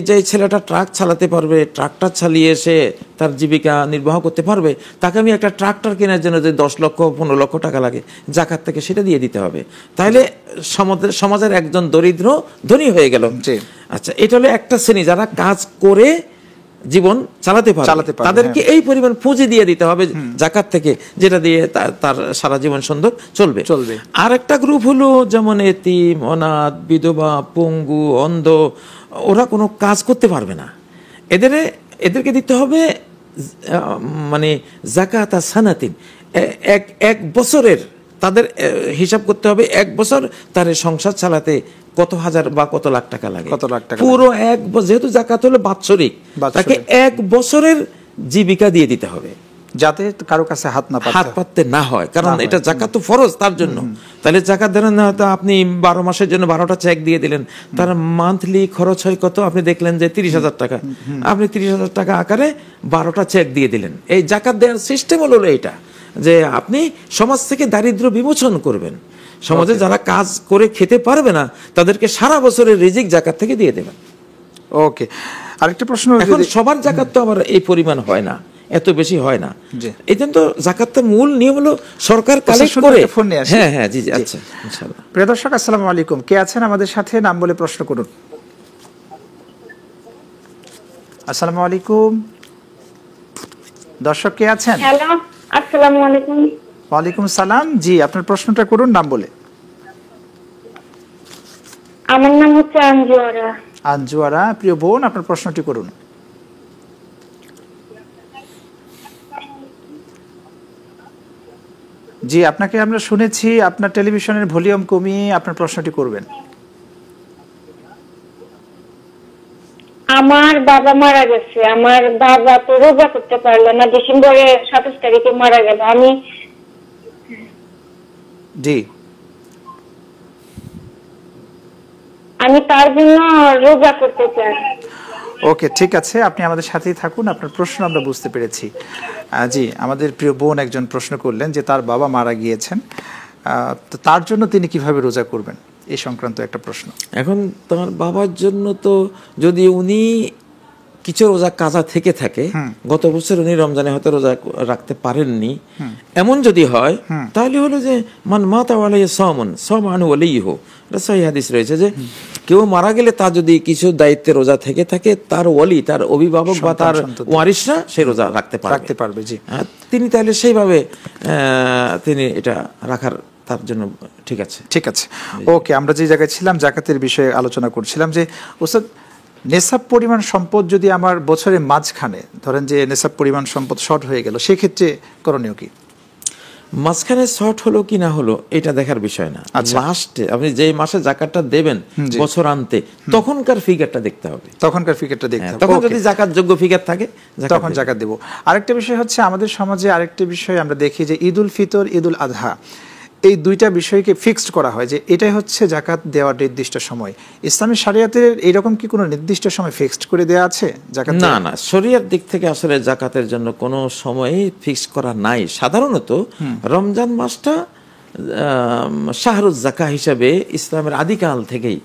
যে ছেলেটা ট্রাক চালাতে পারবে, ট্রাক্টর চালিয়ে সে তার জীবিকা নির্বাহ করতে পারবে, তাকে আমি একটা ট্রাক্টর কেনার জন্য যে 10 লক্ষ 15 লক্ষ টাকা লাগে, জাকাত থেকে সেটা দিয়ে দিতে হবে। তাহলে সমাজের একজন দরিদ্র ধনী হয়ে গেল। আচ্ছা, এটা হলো একটা শ্রেণী যারা কাজ করে জীবন চালাতে পারে, তাদেরকে এই পরিমাণ পুঁজি দিয়ে দিতে হবে জাকাত থেকে, যেটা দিয়ে তার সারা জীবন সুন্দর চলবে। আর একটা গ্রুপ হলো যেমন এতিম, অনাথ, বিধবা, পঙ্গু, অন্ধ, ওরা কোনো কাজ করতে পারবে না, এদেরকে দিতে হবে মানে জাকাত সানাতিন, এক বছরের তাদের হিসাব করতে হবে, 1 বছর তার সংসার চালাতে কত হাজার বা কত লাখ টাকা লাগে, পুরো যেহেতু জাকাত হলো বাৎসরিক, তাকে 1 বছরের জীবিকা দিয়ে দিতে হবে, যাতে কারো কাছে হাত পাততে না হয়। কারণ এটা জাকাত তো ফরজ তার জন্য। তাহলে জাকাত দেন না, আপনি 12 মাসের জন্য 12টা চেক দিয়ে দিলেন, তার মান্থলি খরচ হয় কত? আপনি দেখলেন যে 30,000 টাকা, আপনি 30,000 টাকা আকারে 12টা চেক দিয়ে দিলেন। এই জাকাত দেওয়ার সিস্টেম হলো এটা, যে আপনি সমাজ থেকে দারিদ্র্য বিমোচন করবেন। সমাজে যারা কাজ করে খেতে পারবে না তাদেরকে সারা বছরের রিজিক জাকাত থেকে দিয়ে দেবেন। ওকে, আরেকটা প্রশ্ন। এখন সবার জাকাত তো আবার এই পরিমাণ হয় না, এত বেশি হয় না। এই জন্য তো জাকাতের মূল নিয়ম হলো সরকার কালেক্ট করে। হ্যাঁ হ্যাঁ, জি জি, আচ্ছা ইনশাআল্লাহ। প্রিয় দর্শক আসসালামু আলাইকুম, কে আছেন আমাদের সাথে? নাম বলে প্রশ্ন করুন। আসসালামু আলাইকুম দর্শক, কে আছেন? হ্যালো, আসসালামু আলাইকুম। ওয়ালাইকুম সালাম। জি, আপনার প্রশ্নটা করুন, নাম বলে। আমার নাম হচ্ছে আঞ্জুয়ারা। আঞ্জুয়ারা, প্রিয় বোন, আপনার প্রশ্নটি করুন। জি, আপনাকে আমরা শুনেছি, আপনার টেলিভিশনের ভলিউম কমিয়ে আপনার প্রশ্নটি করবেন। আমার বাবা মারা গেছে, আমার বাবা তো রোজা করতে পারলো না, ডিসেম্বরের 27 তারিখে মারা গেল। আমি তার জন্য রোজা করতে চাই। ওকে, ঠিক আছে, আপনি আমাদের সাথেই থাকুন, আপনার প্রশ্ন আমরা বুঝতে পেরেছি। জি, আমাদের প্রিয় বোন একজন প্রশ্ন করলেন যে তার বাবা মারা গিয়েছেন, তো তার জন্য তিনি কিভাবে রোজা করবেন, এই সংক্রান্ত একটা প্রশ্ন। এখন তোমার বাবার জন্য তো যদি উনি কিছু রোজা কাজা থেকে থাকে, গত বছর উনি রমজানে হয়তো রোজা রাখতে পারেননি, এমন যদি হয় তাহলে হলো যে মান মাতা ওয়ালাইহি সাওমুন সাওমানু ওয়ালিহু, এটা সহিহ হাদিস রয়েছে যে কেউ মারা গেলে তার যদি কিছু দায়িত্বে রোজা থেকে থাকে, তার ওয়ালি, তার অভিভাবক বা তার ওয়ারিশরা সে রোজা রাখতে পারবে। জি, তিনি তাহলে সেইভাবে তিনি এটা রাখার তার জন্য ঠিক আছে। ঠিক আছে, ওকে, আমরা যে জায়গায় ছিলাম জাকাতের বিষয়ে আলোচনা করছিলাম যে ওস্তাদ, নেশাব পরিমাণ সম্পদ যদি আমার বছরের মাঝখানে ধরেন যে নেশাব পরিমাণ সম্পদ শর্ট হয়ে গেল, সেক্ষেত্রে করণীয় কি? মাঝখানে শর্ট হলো কি না হলো এটা দেখার বিষয় না, লাস্টে আপনি যে মাসে জাকাতটা দেবেন বছর আনতে তখনকার ফিগারটা দেখতে হবে, তখন যদি জাকাত যোগ্য ফিগার থাকে তখন জাকাত দেব। আরেকটা বিষয় হচ্ছে আমাদের সমাজে আরেকটা বিষয় আমরা দেখি যে ঈদুল ফিতর, ঈদুল আযহা, এই দুইটা বিষয়কে ফিক্সড করা হয় যে এটাই হচ্ছে জাকাত দেওয়ার নির্দিষ্ট সময়। ইসলামী শরিয়াতের এইরকম কি কোনো নির্দিষ্ট সময় ফিক্সড করে দেওয়া আছে জাকাত? না না, শরিয়ার দিক থেকে আসলে জাকাতের জন্য কোনো সময়ই ফিক্সড করা নাই। সাধারণত রমজান মাসটা শাহরুজ জাকা হিসাবে ইসলামের আদিকাল থেকেই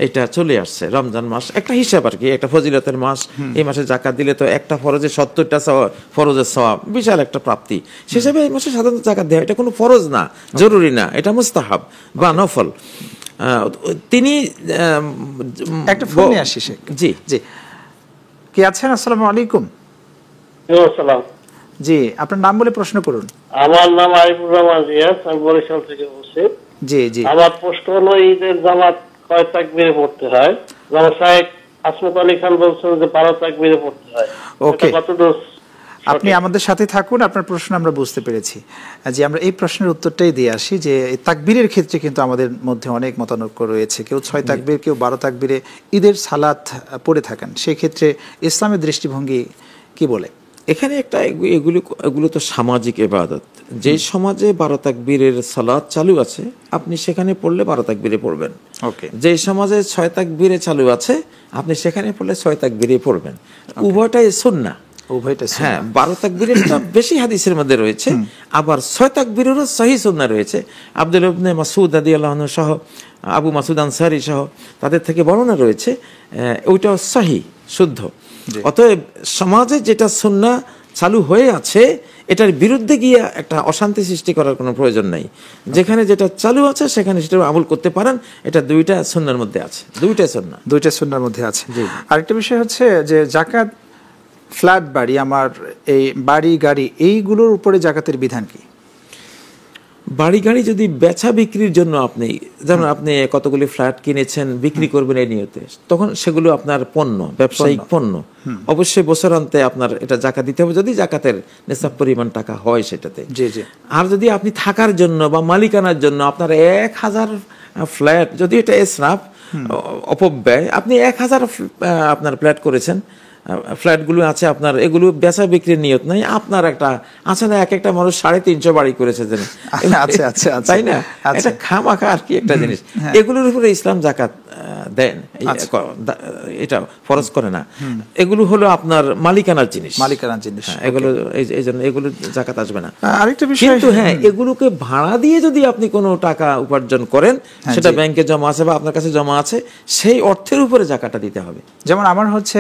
এটা চলে আসছে। রমজান মাস একটা হিসাব আর কি, একটা ফজিলতের মাস। এই মাসে জাকাত দিলে তো একটা ফরজে 70টা ফরজের সওয়াব, বিশাল একটা প্রাপ্তি। সে হিসাবে এই মাসে সাধারণত জাকাত দেওয়া এটা কোনো ফরজ না, জরুরি না, এটা মুস্তাহাব বা নফল। তিনি একটা ফোন নিয়ে আসি। জি জি, কে আছেন? আসসালামু আলাইকুম। আসসালাম। জি, আপনার নাম বলে প্রশ্ন করুন। আমার নাম আরিফুর রহমান রিয়াজ, আমি বরিশাল থেকে বলছি। জি জি, আমার প্রশ্ন হলো ঈদের জামাত কয় তাকবীরে পড়তে হয়? যেমন শাহেখ আসমত আলী খান বলছেন যে 12 তাকবীরে পড়তে হয়। ওকে, আপনি আমাদের সাথে থাকুন, আপনার প্রশ্ন আমরা বুঝতে পেরেছি। জি, আমরা এই প্রশ্নের উত্তরটাই দিয়ে আসি যে তাকবীরের ক্ষেত্রে কিন্তু আমাদের মধ্যে অনেক মতানৈক্য রয়েছে। কেউ 6 তাকবীর, কেউ 12 তাকবীরে ঈদের সালাত পড়ে থাকেন। সেই ক্ষেত্রে ইসলামের দৃষ্টিভঙ্গি কি বলে? এখানে একটা এগুলো তো সামাজিক ইবাদত। যে সমাজে 12 তাকবীরের সালাত চালু আছে আপনি সেখানে পড়লে 12 তাকবীরে পড়বেন। ওকে, যে সমাজে 6 তাকবীরে চালু আছে আপনি সেখানে পড়লে 6 তাকবীরে পড়বেন। উভয়টাই সুন্নাহ। হ্যাঁ, 12 তাকবীরেরটা বেশি হাদিসের মধ্যে রয়েছে, আবার 6 তাকবীরেরও সহিহ সুন্নাহ রয়েছে। আব্দুল্লাহ ইবনে মাসউদ রাদিয়াল্লাহু আনহু সহ, আবু মাসউদ আনসারী সহ তাদের থেকে বর্ণনা রয়েছে, ওইটাও সহিহ, শুদ্ধ। অতএব সমাজে যেটা সুন্নাহ চালু হয়ে আছে এটার বিরুদ্ধে গিয়ে একটা অশান্তি সৃষ্টি করার কোনো প্রয়োজন নাই। যেখানে যেটা চালু আছে সেখানে সেটা আমল করতে পারেন। এটা দুইটা সুন্নাহর মধ্যে আছে, দুইটা সুন্নাহর মধ্যে আছে। আরেকটা বিষয় হচ্ছে যে জাকাত, ফ্ল্যাট বাড়ি, আমার এই বাড়ি গাড়ি, এইগুলোর উপরে জাকাতের বিধান কি? বাড়ি গাড়ি যদি বেচা বিক্রির জন্য আপনি, যেমন আপনি কতগুলি ফ্ল্যাট কিনেছেন বিক্রি করবেন এই নিয়তে, তখন সেগুলো আপনার পণ্য, ব্যবসায়িক পণ্য, অবশ্যই বছরান্তে আপনার এটা জাকাত দিতে হবে যদি জাকাতের নিসাব পরিমাণ টাকা হয় সেটাতে। জি জি। আর যদি আপনি থাকার জন্য বা মালিকানার জন্য আপনার 1000 ফ্ল্যাট, যদি এটা এসরাফ অপব্যয়, আপনি 1000 আপনার ফ্ল্যাট করেছেন, ফ্ল্যাটগুলো আছে আপনার, এগুলো বেচা বিক্রির নিয়ত নাই, আপনার একটা আছে না, এক একটা মানুষ 350 বাড়ি করেছে, তাই না? এটা খামাখা আর কি একটা জিনিস। এগুলোর উপরে ইসলাম জাকাত দেন, এটা ফরজ করে না। এগুলো হলো আপনার মালিকানার জিনিস, এগুলো এই জন্য এগুলো জাকাত আসবে না। আরেকটা বিষয়, কিন্তু হ্যাঁ, এগুলোকে ভাড়া দিয়ে যদি আপনি কোনো টাকা উপার্জন করেন, সেটা ব্যাংকে জমা আছে বা আপনার কাছে জমা আছে, সেই অর্থের উপরে জাকাতটা দিতে হবে। যেমন আমার হচ্ছে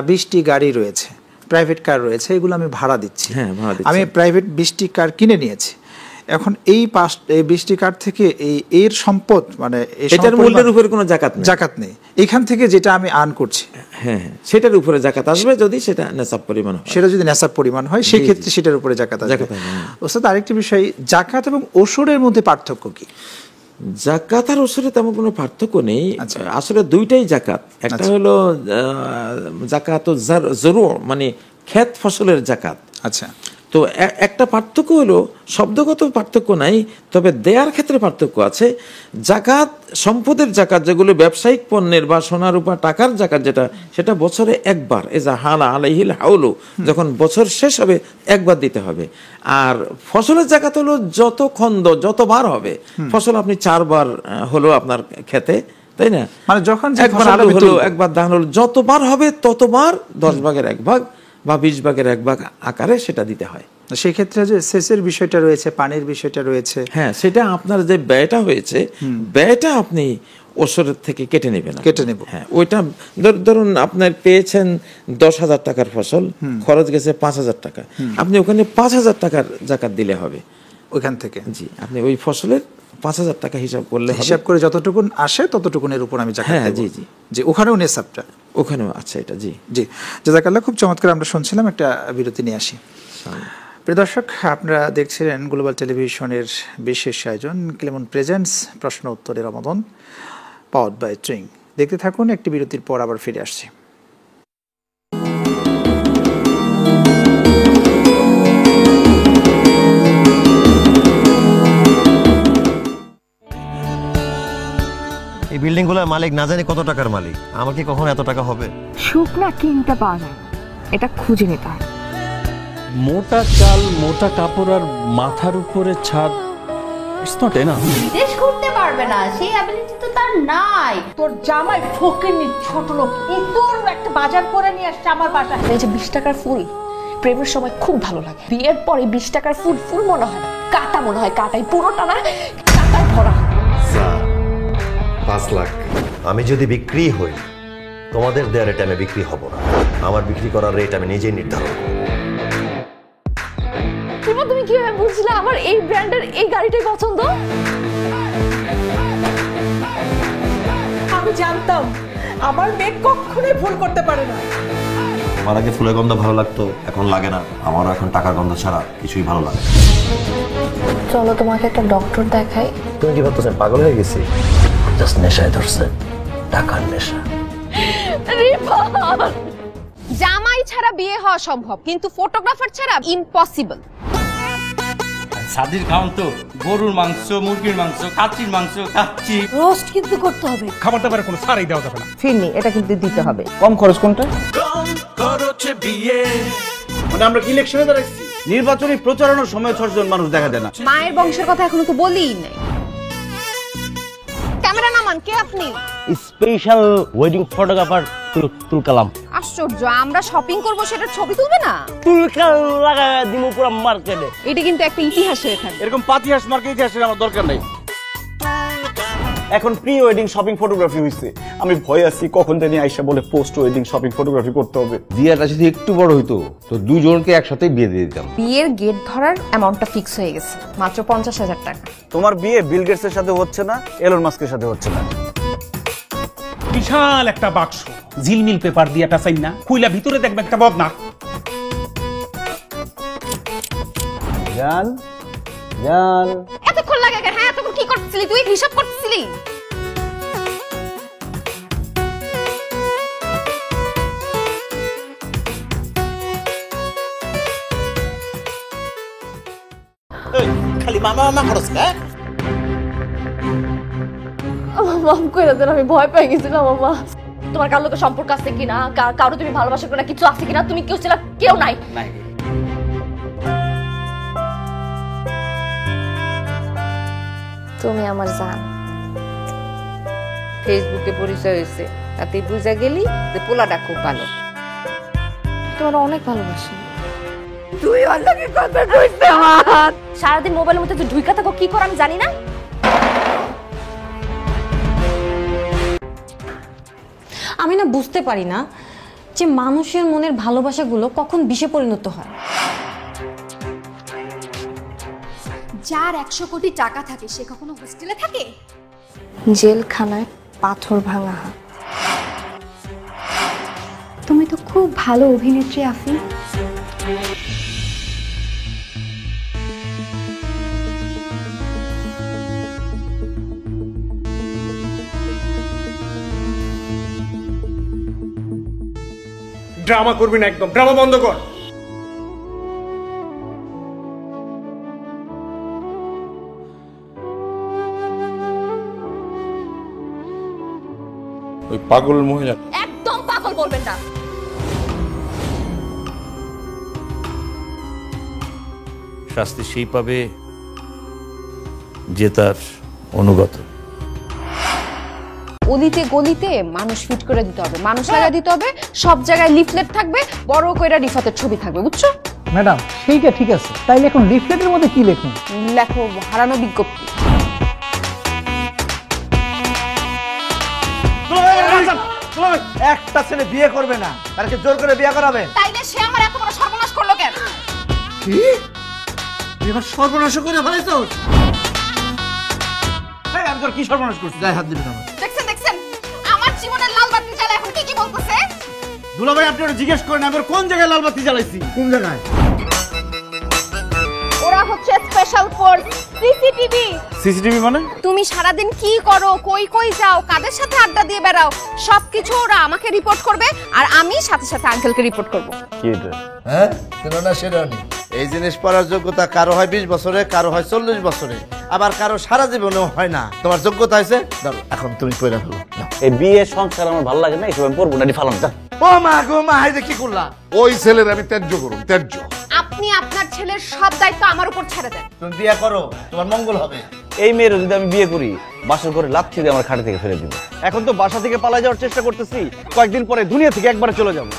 20টি গাড়ি রয়েছে, প্রাইভেট কার রয়েছে, এগুলো আমি ভাড়া দিচ্ছি। আমি প্রাইভেট 20টি কার কিনে নিয়েছি। এখন এই 20টি কার থেকে এর সম্পদ, মানে এটার মূল্যের উপরে কোনো জাকাত নেই। এখান থেকে যেটা আমি আর্ন করছি, হ্যাঁ, সেটার উপরে জাকাত আসবে যদি সেটা নেসাব পরিমাণ হয়। সেটা যদি নেসাব পরিমাণ হয় সেই ক্ষেত্রে সেটার উপরে জাকাত আসবে। ওস্তাদ, আরেকটি বিষয়, জাকাত এবং ওশরের মধ্যে পার্থক্য কি? জাকাত আর ওশরে তেমন কোনো পার্থক্য নেই, আসলে দুইটাই জাকাত। একটা হলো জাকাত জরুর, মানে ক্ষেত ফসলের জাকাত। আচ্ছা, তো একটা পার্থক্য হলো, শব্দগত পার্থক্য নাই, তবে দেয়ার ক্ষেত্রে পার্থক্য আছে। জাকাত, সম্পদের জাকাত, যেগুলো ব্যবসায়িক পণ্যের বা সোনা রূপা টাকার জাকাত, সেটা বছরে একবার, এজা হালা আলাইহিল হাউলু, যখন বছর শেষ হবে একবার দিতে হবে। আর ফসলের জাকাত হলো যত খন্দ, যতবার হবে ফসল, আপনি 4 বার হলো আপনার খেতে তাই না? মানে যখন একবার আলু হলো, একবার ধান হলো, যতবার হবে ততবার 10 ভাগের 1 ভাগ বা 20 ভাগের 1 ভাগ আকারে সেটা দিতে হয়। সেই ক্ষেত্রে যে সেচের বিষয়টা রয়েছে, পানির বিষয়টা রয়েছে, হ্যাঁ, সেটা আপনার যে ব্যয়টা হয়েছে, ব্যয়টা আপনি ওসরের থেকে কেটে নেবেন, কেটে নেব। হ্যাঁ, ওইটা ধরুন আপনার পেয়েছেন 10,000 টাকার ফসল, খরচ গেছে 5,000 টাকা, আপনি ওখানে 5,000 টাকার যাকাত দিলে হবে ওইখান থেকে। জি, আপনি ওই ফসলের 5,000 টাকা হিসাব করলে হবে, হিসাব করে যতটুকুন আসে ততটুকুনের উপর আমি যাকাত দেব। জি জি জি, ওখানেও নেসাবটা, ওখানেও আচ্ছা এটা। জি জি, জাযাকাল্লাহ, খুব চমৎকার। আমরা শুনছিলাম, একটা বিরতি নিয়ে আসি। প্রিয় দর্শক, আপনারা দেখছিলেন গ্লোবাল টেলিভিশনের বিশেষ আয়োজন ক্লেমন প্রেজেন্টস প্রশ্ন উত্তরে রমাদান, পাওয়ার্ড বাই টুইং। দেখতে থাকুন, একটি বিরতির পর আবার ফিরে আসছি। এই বিল্ডিংগুলোর মালিক না জানি কত টাকার মালিক, আমার কি কখনো এত টাকা হবে? সুখ না কিনতে পাওয়া যায়, এটা খুঁজে নিতে হয়। মোটা চাল, মোটা কাপড় আর মাথার উপরে ছাদ, ইটস নট এনাফ। বিদেশ ঘুরতে পারবে না, সেই অ্যাবিলিটি তো তার নাই। তোর জামাই ফকিন্নি ছোট লোক তোর একটা বাজার করে নিয়ে আসছে আমার বাসায়। এই যে 20 টাকার ফুল প্রেমের সময় খুব ভালো লাগে, বিয়ের পরে 20 টাকার ফুল ফুল মনে হয় না, কাটা মনে হয়, কাটাই পুরোটা না, কাটায় ভরা। 5 লাখ। আমি যদি বিক্রি হই, তোমাদের দেওয়ার রেটে আমি বিক্রি হব না। আমার বিক্রি করার রেট আমি নিজেই নির্ধারণ করব। তুমি কিভাবে বুঝলে আমার এই ব্র্যান্ডের এই গাড়িটাই পছন্দ? আমি জানতাম আমার মেয়ে কখনোই ভুল করতে পারে না। আমার আগে ফুলের গন্ধ ভালো লাগতো, এখন লাগে না। আমারও এখন টাকার গন্ধ ছাড়া কিছুই ভালো লাগে না। চলো তোমাকে একটা ডক্টর দেখাই। তুমি কি ভাবতেছেন পাগল হয়ে গেছি? জাস্ট নেশায় ধরছে, টাকার নেশা। জামাই ছাড়া বিয়ে হওয়া সম্ভব, কিন্তু ফটোগ্রাফার ছাড়া ইম্পসিবল। সাদির খাওন তো গরুর মাংস, মুরগির মাংস, কাচ্চির মাংস, কাচ্চি রোস্ট কিন্তু করতে হবে। খাবার দাবারে কোনো ছাড়ই দেওয়া যাবে না। ফিরনি এটা কিন্তু দিতে হবে। কম খরচ কোনটা? মানে আমরা কি ইলেকশনে দাঁড়াচ্ছি? নির্বাচনী প্রচারণার সময় 6 জন মানুষ দেখা যায় না। মায়ের বংশের কথা এখনো তো বলিই নাই। ক্যামেরা নামান, কে আপনি? স্পেশাল ওয়েডিং ফটোগ্রাফার তুলকালাম। আশ্চর্য, আমরা শপিং করব সেটা ছবি তুলবে না? তুলকাল লাগা দিমু পুরো মার্কেটে। এটা কিন্তু একটা ইতিহাস হয়ে থাকবে। এরকম পাতিহাস মার্কে ইতিহাসের আমার দরকার নাই। এখন প্রি ওয়েডিং শপিং ফটোগ্রাফি হইছে, আমি ভয় আছি কখন জানি আইসা বলে পোস্ট ওয়েডিং শপিং ফটোগ্রাফি করতে হবে। বিয়েটা যদি একটু বড় হইতো তো দুজনকে একসাথে বিয়ে দিয়ে দিতাম। বিয়ের গেট ধরার অ্যামাউন্টটা ফিক্স হয়ে গেছে, মাত্র 50,000 টাকা। তোমার বিয়ে বিল গেটসের সাথে হচ্ছে না, এলন মাস্কের সাথে হচ্ছে না। বিশাল একটা বাক্স, ঝিলমিল পেপার দিয়ে একটা চাই না, খুইলা ভিতরে দেখবে একটা বদনা। জান জান, এতক্ষণ লাগে কেন? হ্যাঁ, এতক্ষণ কি করতেছিলি তুই? হিসাব করতেছিলি? খালি মামা মামা খরচ কা। মাফ করে দেন, আমি ভয় পেয়ে গেছিলাম। মামা, তোমার কারোর লোকের সম্পর্ক আছে কিনা, কারো তুমি ভালোবাসা কিনা, কিছু আছে কিনা? তুমি কেউ ছিল? কেউ নাই। তুমি আমার জান। ফেসবুকে পরিচয় হয়েছে, তাতে বুঝা গেলি যে পোলাটা খুব ভালো। তোমার অনেক ভালোবাসি। তুই অন্যকে কথা কইতে হাত সারাদিন মোবাইলের মধ্যে যে ঢুইকা থাকো, কি করো আমি জানি না। আমি না বুঝতে পারি না যে মানুষের মনের ভালোবাসাগুলো কখন বিষে পরিণত হয়। যার 100 কোটি টাকা থাকে সে কখনো হোস্টেলে থাকে? জেলখানায় পাথর ভাঙা হাত। তুমি তো খুব ভালো অভিনেত্রী আফি। ড্রামা করবি না, একদম ড্রামা বন্ধ কর। ওই পাগল মহিলা একদম পাগল বলবেন না। শাস্তি সেই পাবে যে তার অনুগত। অলিতে গলিতে মানুষ ফিট করে দিতে হবে, মানুষ লাগা দিতে হবে, সব জায়গায় লিফলেট থাকবে, বড় কইরা রিফাতের ছবি থাকবে, বুঝছো? ম্যাডাম সেইটা ঠিক আছে, তাইলে এখন লিফলেটের মধ্যে কি লিখুন? লেখো হারানো বিজ্ঞপ্তি। একটা ছেলে বিয়ে করবে না, তাকে জোর করে বিয়ে করাবে। তাইলে সে আমার এত বড় সর্বনাশ করলো কেন? কি এবার সর্বনাশ করে ফেলেছো? এই আমি তোর কি সর্বনাশ করছি? গায়ে হাত দিবি না। দেখছেন দেখছেন আমার জীবনের লাল বাতি জ্বালা এখন কি কি বলতেছে? দুলাভাই আপনি ওটা জিজ্ঞেস করেন আমি কোন জায়গায় লাল বাতি জ্বালাইছি? কোন জায়গায়? ওরা হচ্ছে স্পেশাল ফোর্স সিসিটিভি। সিসিটিভি মানে? তুমি সারাদিন কি করো, কই কই যাও, কাদের সাথে আড্ডা দিয়ে বেড়াও, সবকিছু ওরা আমাকে রিপোর্ট করবে আর আমি সাথে সাথে আঙ্কেলকে রিপোর্ট করব। কি এটা? হ্যাঁ কেন না শেরানি, এই জিনিস পড়ার যোগ্যতা কারো হয় 20 বছরে, কারো হয় 40 বছরে, আবার কারো সারা জীবনেও হয় না। তোমার যোগ্যতা হয়েছে, ধরো এখন তুমি পড়ে ফেলো। এই বিয়ে সংসার আমার ভালো লাগে না, এইসব আমি পড়বো না, ফালাম যা। ও মা গো মা, হাই দেখি করলা। ওই ছেলের আমি ত্যায্য করুন, ত্যায্য। আপনি আপনার ছেলের সব দায়িত্ব আমার উপর ছেড়ে দেন। তুমি বিয়ে করো, তোমার মঙ্গল হবে। এই মেয়ের যদি আমি বিয়ে করি, বাসর করে লাথি দিয়ে আমার খাটে থেকে ফেলে দিব। এখন তো বাসা থেকে পালা যাওয়ার চেষ্টা করতেছি, কয়েকদিন পরে দুনিয়া থেকে একবারে চলে যাবো।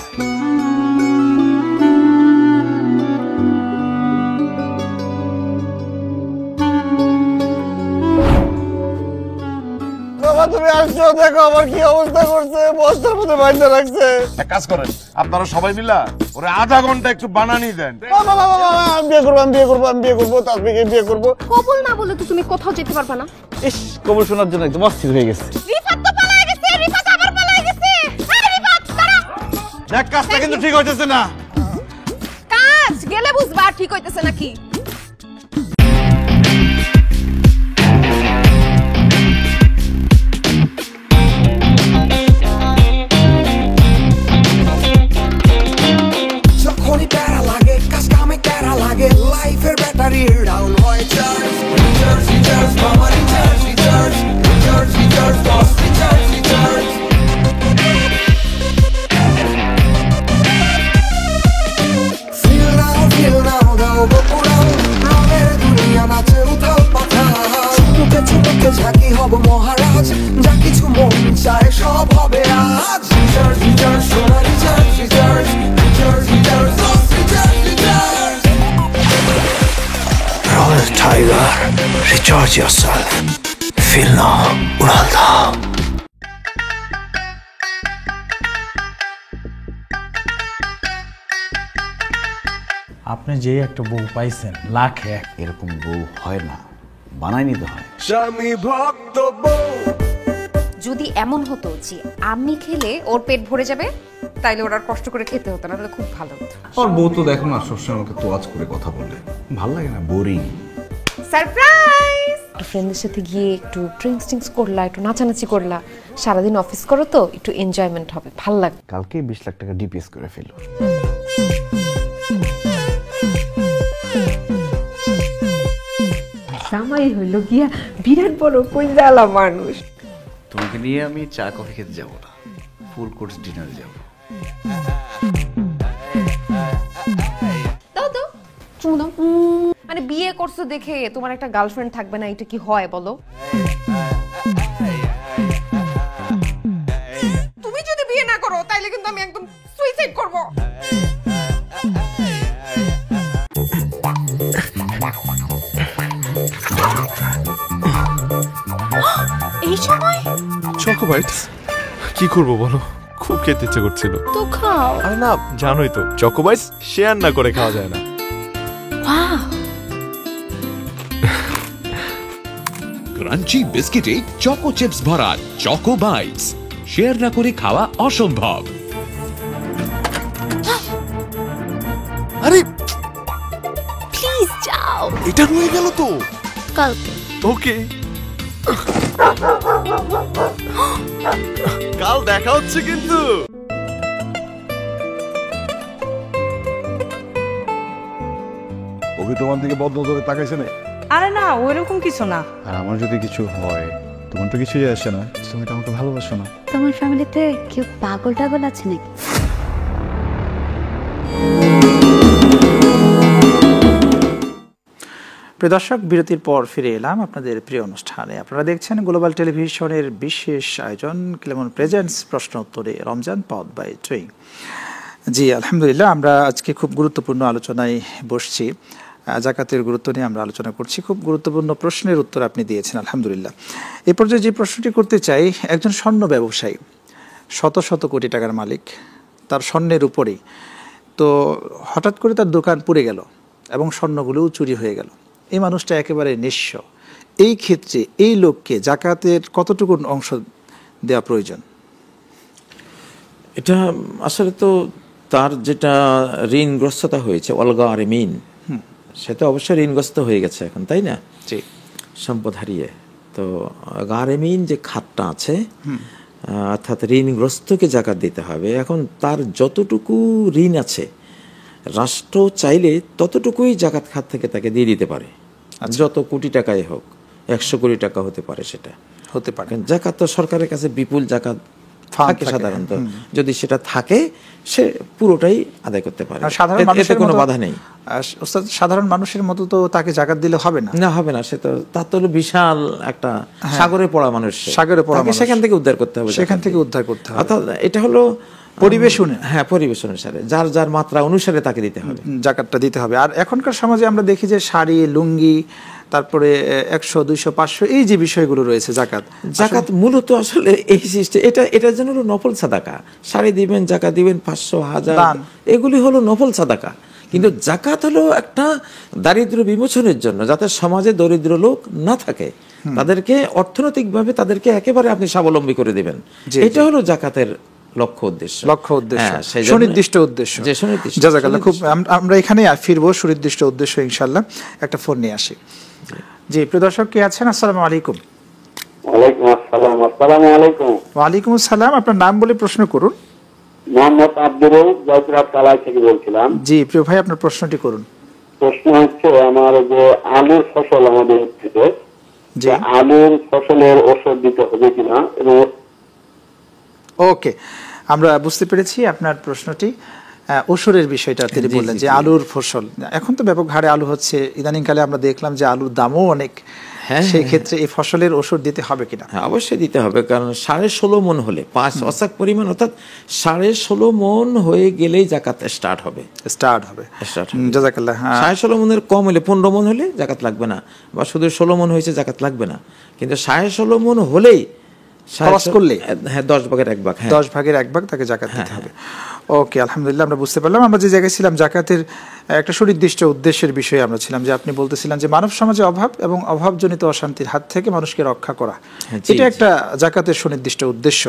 তুমি আসছো, দেখো আমার কি অবস্থা করছে, বস্তার মধ্যে বাইন্ধা রাখছে। এক কাজ করেন, আপনারা সবাই মিলা ওরে আধা ঘন্টা একটু বানানি দেন। আমি বিয়ে করবো, আমি বিয়ে করবো, আমি বিয়ে করবো, তাসবিকে বিয়ে করবো। কবুল না বলে তো তুমি কোথাও যেতে পারবে না। ইস, কবুল শোনার জন্য একদম অস্থির হয়ে গেছে। রিফাত তো পালায়ে গেছে, রিফাত আবার পালায়ে গেছে। আরে রিফাত দাঁড়া। দেখ কাজটা কিন্তু ঠিক হইতেছে না। কাজ গেলে বুঝবা ঠিক হইতেছে নাকি। যখনই প্যারা লাগে, কাজ কামে প্যারা লাগে, লাইফের ব্যাটারি ডাউন হয় চার্জ। রিচার্জ মামা recharge, recharge recharge recharge boss recharge recharge. Feel নাও দাও বকুড়াও, রঙের দুনিয়া নাচে উথাল পাথাল। চুপকে চুপকে ঝাঁকি হব মহারাজ, যা কিছু মন চায় সব হবে আজ। রিচার্জ রিচার্জ সোনা recharge recharge recharge recharge boss recharge recharge. Royal Tiger, recharge yourself. Feel now, উড়াল দাও। আপনি যে একটা বউ পাইছেন, লাখে এক। এরকম বউ হয় না, বানাই নিতে হয়। স্বামী ভক্ত বউ। যদি এমন হতো যে আমি খেলে ওর পেট ভরে যাবে, তাইলে ওর আর কষ্ট করে খেতে হতো না, তাহলে খুব ভালো হতো। আর বউ তো দেখো না সবসময় আমাকে তোয়াজ করে কথা বলে, ভাল লাগে না, বোরিং। সারপ্রাইজ! একটু ফ্রেন্ডদের সাথে গিয়ে একটু ড্রিঙ্কস করলা, একটু নাচানাচি করলা, সারাদিন অফিস করো তো, একটু এনজয়মেন্ট হবে, ভাল লাগবে। কালকে 20 লাখ টাকা ডিপিএস করে ফেলো। জামাই হইল গিয়া বিরাট বড় কইজালা মানুষ। তোমাকে নিয়ে আমি চা কফি খেতে যাব না, ফুল কোর্স ডিনার যাব। দাও দাও চুমু দাও। মানে বিয়ে করছো দেখে তোমার একটা গার্লফ্রেন্ড থাকবে না, এটা কি হয় বলো? তুমি যদি বিয়ে না করো তাইলে কিন্তু আমি একদম সুইসাইড করব। এই সময় চকোবাইটস কি করব বলো, খুব খেতে ইচ্ছে করছিল তো খাও। আরে না, জানোই তো চকোবাইটস শেয়ার না করে খাওয়া যায় না। ওয়াও, ক্রাঞ্চি বিস্কিটে চকো চিপস ভরা চকো বাইটস, শেয়ার না করে খাওয়া অসম্ভব। আরে প্লিজ যাও, এটা রয়ে গেল তো কালকে। ওকে, কাল দেখা হচ্ছে কিন্তু। ওকে তোমার দিকে বদ্ধ ধরে তাকাইছে না? আরে না, ওইরকম কিছু না। আর আমার যদি কিছু হয়, তোমার তো কিছুই আসে না, তুমি তো আমাকে ভালোবাসো না। তোমার ফ্যামিলিতে কেউ পাগল টাগল আছে নাকি? প্রিয় দর্শক, বিরতির পর ফিরে এলাম আপনাদের প্রিয় অনুষ্ঠানে। আপনারা দেখছেন গ্লোবাল টেলিভিশনের বিশেষ আয়োজন ক্লেমন প্রেজেন্টস প্রশ্ন উত্তরে রমজান পথ বাই টুইং। জি আলহামদুলিল্লাহ, আমরা আজকে খুব গুরুত্বপূর্ণ আলোচনায় বসছি। জাকাতের গুরুত্ব নিয়ে আমরা আলোচনা করছি। খুব গুরুত্বপূর্ণ প্রশ্নের উত্তর আপনি দিয়েছেন আলহামদুলিল্লাহ। এ পর্যায়ে যে প্রশ্নটি করতে চাই, একজন স্বর্ণ ব্যবসায়ী, শত শত কোটি টাকার মালিক, তার স্বর্ণের উপরেই তো হঠাৎ করে তার দোকান পুড়ে গেল এবং স্বর্ণগুলোও চুরি হয়ে গেল। এই মানুষটা একেবারে নিঃস্ব। এই ক্ষেত্রে এই লোককে জাকাতের কতটুকু অংশ দেওয়া প্রয়োজন? এটা আসলে তো তার যেটা ঋণগ্রস্ততা হয়েছে অলগা আর মিন, সেটা অবশ্যই ঋণগ্রস্ত হয়ে গেছে এখন, তাই না? জি, সম্পদ হারিয়ে। তো গারেমিন যে খাতটা আছে, অর্থাৎ ঋণগ্রস্তকে জাকাত দিতে হবে। এখন তার যতটুকু ঋণ আছে রাষ্ট্র চাইলে ততটুকুই জাকাত খাত থেকে তাকে দিয়ে দিতে পারে, যত কোটি টাকাই হোক, 100 কোটি টাকা হতে পারে, সেটা হতে পারে। জাকাত তো সরকারের কাছে বিপুল জাকাত থাকে সাধারণত, যদি সেটা থাকে সে পুরোটাই আদায় করতে পারে, এতে কোনো বাধা নেই। সাধারণ মানুষের মতো তো তাকে জাকাত দিলে হবে না, না হবে না। সে তো তার তো বিশাল একটা সাগরে পড়া মানুষ, সাগরে পড়া মানুষ, সেখান থেকে উদ্ধার করতে হবে, সেখান থেকে উদ্ধার করতে হবে। অর্থাৎ এটা হলো পরিবেশ অনুযায়ী, হ্যাঁ পরিবেশ অনুসারে, যার যার মাত্রা অনুসারে তাকে দিতে হবে, জাকাতটা দিতে হবে। আর এখনকার সমাজে আমরা দেখি যে শাড়ি, লুঙ্গি, তারপরে 100, 200, 500 এই যে বিষয়গুলো রয়েছে, জাকাত মূলত আসলে এই সিস্টেম, এটার জন্য হলো নফল সাদাকা। শাড়ি দিবেন, জাকাত দিবেন, 500, 1000, এগুলি হলো নফল সাদাকা। কিন্তু জাকাত হলো একটা দারিদ্র বিমোচনের জন্য, যাতে সমাজে দরিদ্র লোক না থাকে, তাদেরকে অর্থনৈতিকভাবে তাদেরকে একেবারে আপনি স্বাবলম্বী করে দিবেন। এটা হলো জাকাতের লক্ষ্য উদ্দেশ্য, সুনির্দিষ্ট উদ্দেশ্য। জাযাকাল্লাহ। খুব আমরা এখানে ফিরবো সুনির্দিষ্ট উদ্দেশ্য ইনশাআল্লাহ। একটা ফোন নিয়ে আসি। জি প্রিয় দর্শক, কে আছেন? আসসালামু আলাইকুম। ওয়ালাইকুম আসসালাম। আসসালামু আলাইকুম। ওয়ালাইকুম আসসালাম। আপনার নাম বলে প্রশ্ন করুন। মোহাম্মদ আব্দুল জয়পুরহাট কালাই থেকে বলছিলাম। জি প্রিয় ভাই, আপনার প্রশ্নটি করুন। প্রশ্ন হচ্ছে, আমার যে আলুর ফসল আমাদের থেকে, যে আলুর ফসলের ওষুধ দিতে হবে কিনা। এবং ওকে, আমরা বুঝতে পেরেছি আপনার প্রশ্নটি। ওষুধের বিষয়টা তিনি বললেন যে আলুর ফসল, এখন তো ব্যাপক হারে আলু হচ্ছে, ইদানিংকালে আমরা দেখলাম যে আলুর দামও অনেক, সেই ক্ষেত্রে এই ফসলের ওষুধ দিতে হবে কিনা? অবশ্যই দিতে হবে, কারণ 16.5 মণ হলে 5 অসাক পরিমাণ, অর্থাৎ 16.5 মণ হয়ে গেলেই জাকাত স্টার্ট হবে। জাযাকাল্লাহ। 16.5 মণের কম হলে, 15 মণ হলে জাকাত লাগবে না, বা শুধু 16 মণ হয়েছে জাকাত লাগবে না। কিন্তু 16.5 মণ হলেই করলে 10 ভাগের 1 ভাগ, 10 ভাগের 1 ভাগ তাকে জাকাত দিতে হবে। ওকে, আলহামদুলিল্লাহ, আমরা বুঝতে পারলাম। আমরা যে জায়গায় ছিলাম, জাকাতের একটা সুনির্দিষ্ট উদ্দেশ্যের বিষয়ে আমরা ছিলাম, যে আপনি বলতেছিলেন যে মানব সমাজে অভাব এবং অভাবজনিত অশান্তির হাত থেকে মানুষকে রক্ষা করা, এটা একটা জাকাতের সুনির্দিষ্ট উদ্দেশ্য।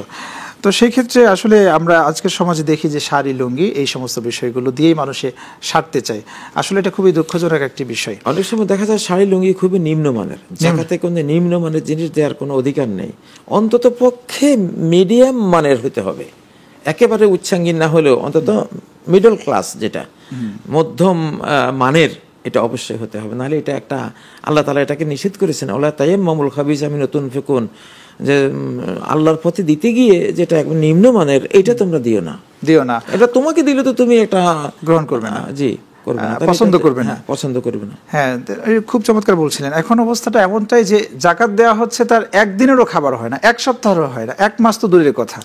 তো সেই ক্ষেত্রে আসলে আমরা আজকের সমাজে দেখি যে শাড়ি, লুঙ্গি, এই সমস্ত বিষয়গুলো দিয়েই মানুষে সারতে চায়। আসলে এটা খুবই দুঃখজনক একটি বিষয়। অনেক সময় দেখা যায় শাড়ি, লুঙ্গি খুবই নিম্নমানের, জাকাতে কোনো নিম্নমানের জিনিস দেওয়ার কোনো অধিকার নেই। অন্তত পক্ষে মিডিয়াম মানের হতে হবে, একেবারে উচ্চাঙ্গীন না হলেও অন্তত মিডল ক্লাস, যেটা মধ্যম মানের, এটা অবশ্যই হতে হবে। নাহলে এটা একটা, আল্লাহ তাআলা এটাকে নিষেধ করেছেন, ওয়ালা তায়াম্মামুল খাবিসা মিনাত তুনফিকুন, যে আল্লাহর পথে দিতে গিয়ে যেটা একদম নিম্নমানের, এটা তোমরা দিও না। এটা তোমাকে দিলে তো তুমি এটা গ্রহণ করবে না, জি পছন্দ করবে না, পছন্দ করবে না। হ্যাঁ, খুব চমৎকার বলছিলেন। এখন অবস্থাটা এমনটাই যে জাকাত দেওয়া হচ্ছে, তার একদিনেরও খাবার হয় না, 1 সপ্তাহেরও হয় না, 1 মাস তো দূরের কথা,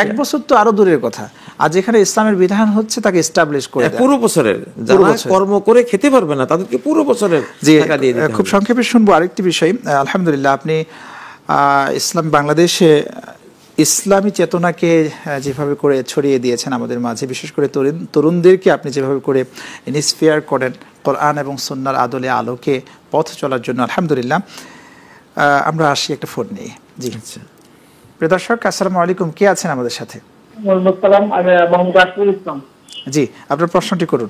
1 বছর তো আরো দূরের কথা। আর যেখানে ইসলামের বিধান হচ্ছে তাকে এস্টাবলিশ করে দেয় পুরো বছরের, যারা কর্ম করে খেতে পারবে না তাদেরকে পুরো বছরের টাকা দিয়ে দিতে হবে। খুব সংক্ষেপে শুনবো আরেকটি বিষয়। আলহামদুলিল্লাহ, আপনি ইসলাম বাংলাদেশে ইসলামী চেতনাকে যেভাবে করে ছড়িয়ে দিয়েছেন আমাদের মাঝে, বিশেষ করে তরুণদেরকে আপনি যেভাবে করে ইন্সপায়ার করেন কোরআন এবং সুন্নাহর আদলে আলোকে পথ চলার জন্য, আলহামদুলিল্লাহ। আমরা আসি একটা ফোন নিয়ে। জি প্রিয় দর্শক, আসসালামু আলাইকুম। কে আছেন আমাদের সাথে? জি, আপনার প্রশ্নটি করুন।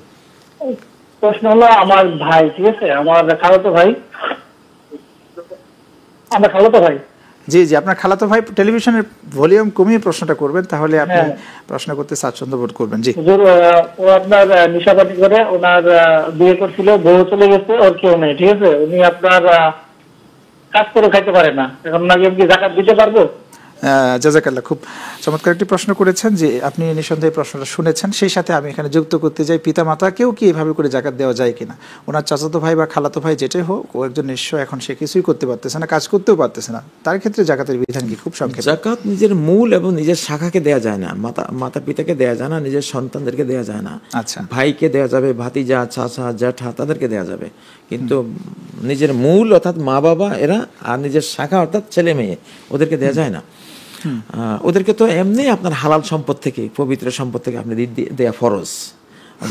প্রশ্ন হলো, আমার ভাই, ঠিক আছে, আমার খালাতো ভাই, জি জি, আপনার খালাতো ভাই টেলিভিশনের ভলিউম কমিয়ে প্রশ্নটা করবেন, তাহলে আপনি প্রশ্ন করতে স্বাচ্ছন্দ্য বোধ করবেন। জি, ও আপনার নিশাপাতি করে, ওনার বিয়ে করছিল, বউ চলে গেছে, ওর কেউ নেই, ঠিক আছে, উনি আপনার কাজ করে খাইতে পারে না, এখন ওনাকে কি জাকাত দিতে পারবো? জাযাকাল্লাহ, খুব চমৎকার একটি প্রশ্ন করেছেন যে আপনি নিঃসন্দেহে প্রশ্নটা শুনেছেন। সেই সাথে আমি এখানে যুক্ত করতে যাই, পিতামাতাকেও কি এভাবে করে জাকাত দেওয়া যায় কিনা? ওনার চাচাতো ভাই বা খালাতো ভাই যেটাই হোক, ও একজন নিশ্চয় এখন সে কিছুই করতে পারতেছে না, কাজ করতেও পারতেছে না, তার ক্ষেত্রে জাকাতের বিধান কি? খুব সংক্ষেপে। জাকাত নিজের মূল এবং নিজের শাখাকে দেয়া যায় না, মাতা পিতাকে দেয়া যায় না, নিজের সন্তানদেরকে দেয়া যায় না। আচ্ছা, ভাইকে দেয়া যাবে, ভাতিজা, চাচা, জ্যাঠা, তাদেরকে দেয়া যাবে, কিন্তু নিজের মূল অর্থাৎ মা বাবা এরা আর নিজের শাখা অর্থাৎ ছেলে মেয়ে ওদেরকে দেয়া যায় না। ওদেরকে তো এমনি আপনার হালাল সম্পদ থেকে, পবিত্র সম্পদ থেকে আপনি দেয়া ফরজ।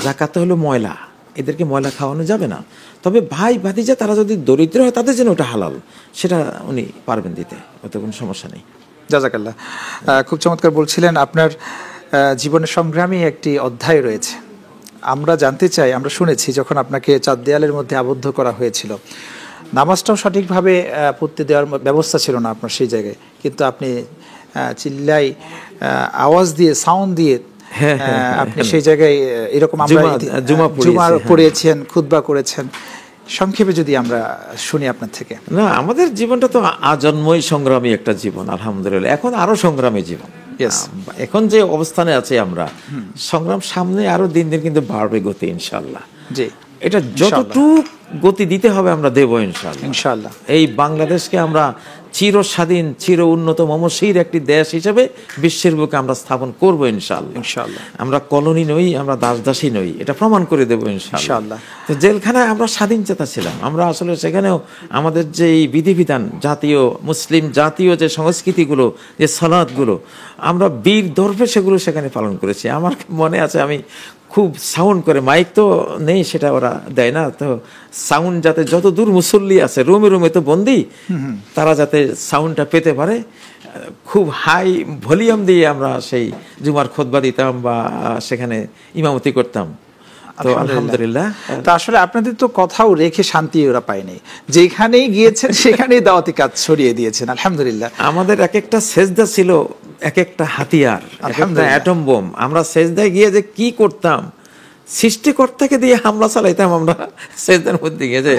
জাকাত হলো ময়লা, এদেরকে ময়লা খাওয়ানো যাবে না। তবে ভাই ভাতিজা তারা যদি দরিদ্র হয় তাদের জন্য ওটা হালাল, সেটা উনি পারবেন দিতে, ওতে কোনো সমস্যা নেই। জাযাকাল্লাহ, খুব চমৎকার বলছিলেন। আপনার জীবনের সংগ্রামী একটি অধ্যায় রয়েছে। আমরা জানতে চাই, আমরা শুনেছি যখন আপনাকে চার দেয়ালের মধ্যে আবদ্ধ করা হয়েছিল, নামাজটাও সঠিকভাবে পড়তে দেওয়ার ব্যবস্থা ছিল না আপনার সেই জায়গায়, কিন্তু আপনি চিল্লাই আওয়াজ দিয়ে, সাউন্ড দিয়ে আপনি সেই জায়গায় এরকম জুমা পড়িয়েছেন, খুতবা করেছেন। সংক্ষেপে যদি আমরা শুনি আপনার থেকে। না, আমাদের জীবনটা তো আজন্মই সংগ্রামী একটা জীবন, আলহামদুলিল্লাহ। এখন আরো সংগ্রামী জীবন। এখন যে অবস্থানে আছে আমরা, সংগ্রাম সামনে আরো দিন দিন কিন্তু বাড়বে গতি, ইনশাআল্লাহ। জি, এটা যতটুকু গতি দিতে হবে আমরা দেবো ইনশাআল্লাহ। ইনশাআল্লাহ এই বাংলাদেশকে আমরা চির স্বাধীন, চির উন্নত, মমশীর একটি দেশ হিসেবে বিশ্বের বুকে আমরা স্থাপন করবো ইনশাআল্লাহ। ইনশাআল্লাহ আমরা কলোনি নই, আমরা দাসদাসী নই, এটা প্রমাণ করে দেবো ইনশাআল্লাহ। তো জেলখানায় আমরা স্বাধীনচেতা ছিলাম, আমরা আসলে সেখানেও আমাদের যে বিধিবিধান, জাতীয় মুসলিম জাতীয় যে সংস্কৃতিগুলো, যে সালাতগুলো, আমরা বীর দর্পে সেগুলো সেখানে পালন করেছি। আমার মনে আছে আমি খুব সাউন্ড করে, মাইক তো নেই, সেটা ওরা দেয় না, তো সাউন্ড যাতে যত দূর মুসল্লি আছে রুমে রুমে তো বন্দি, তারা যাতে সাউন্ডটা পেতে পারে, খুব হাই ভলিউম দিয়ে আমরা সেই জুমার খুতবা দিতাম বা সেখানে ইমামতি করতাম। তো আলহামদুলিল্লাহ। তো আসলে আপনাদের তো কথাও রেখে শান্তি ওরা পায়নি, যেখানেই গিয়েছেন সেখানেই দাওয়াতি কাজ ছড়িয়ে দিয়েছেন, আলহামদুলিল্লাহ। আমাদের এক একটা সেজদা ছিল এক একটা হাতিয়ার, এক একটা অ্যাটম বোম। আমরা সেজদায় গিয়ে যে কি করতাম, সৃষ্টিকর্তাকে দিয়ে হামলা চালাইতাম আমরা সেজদার মধ্যে গিয়ে, যে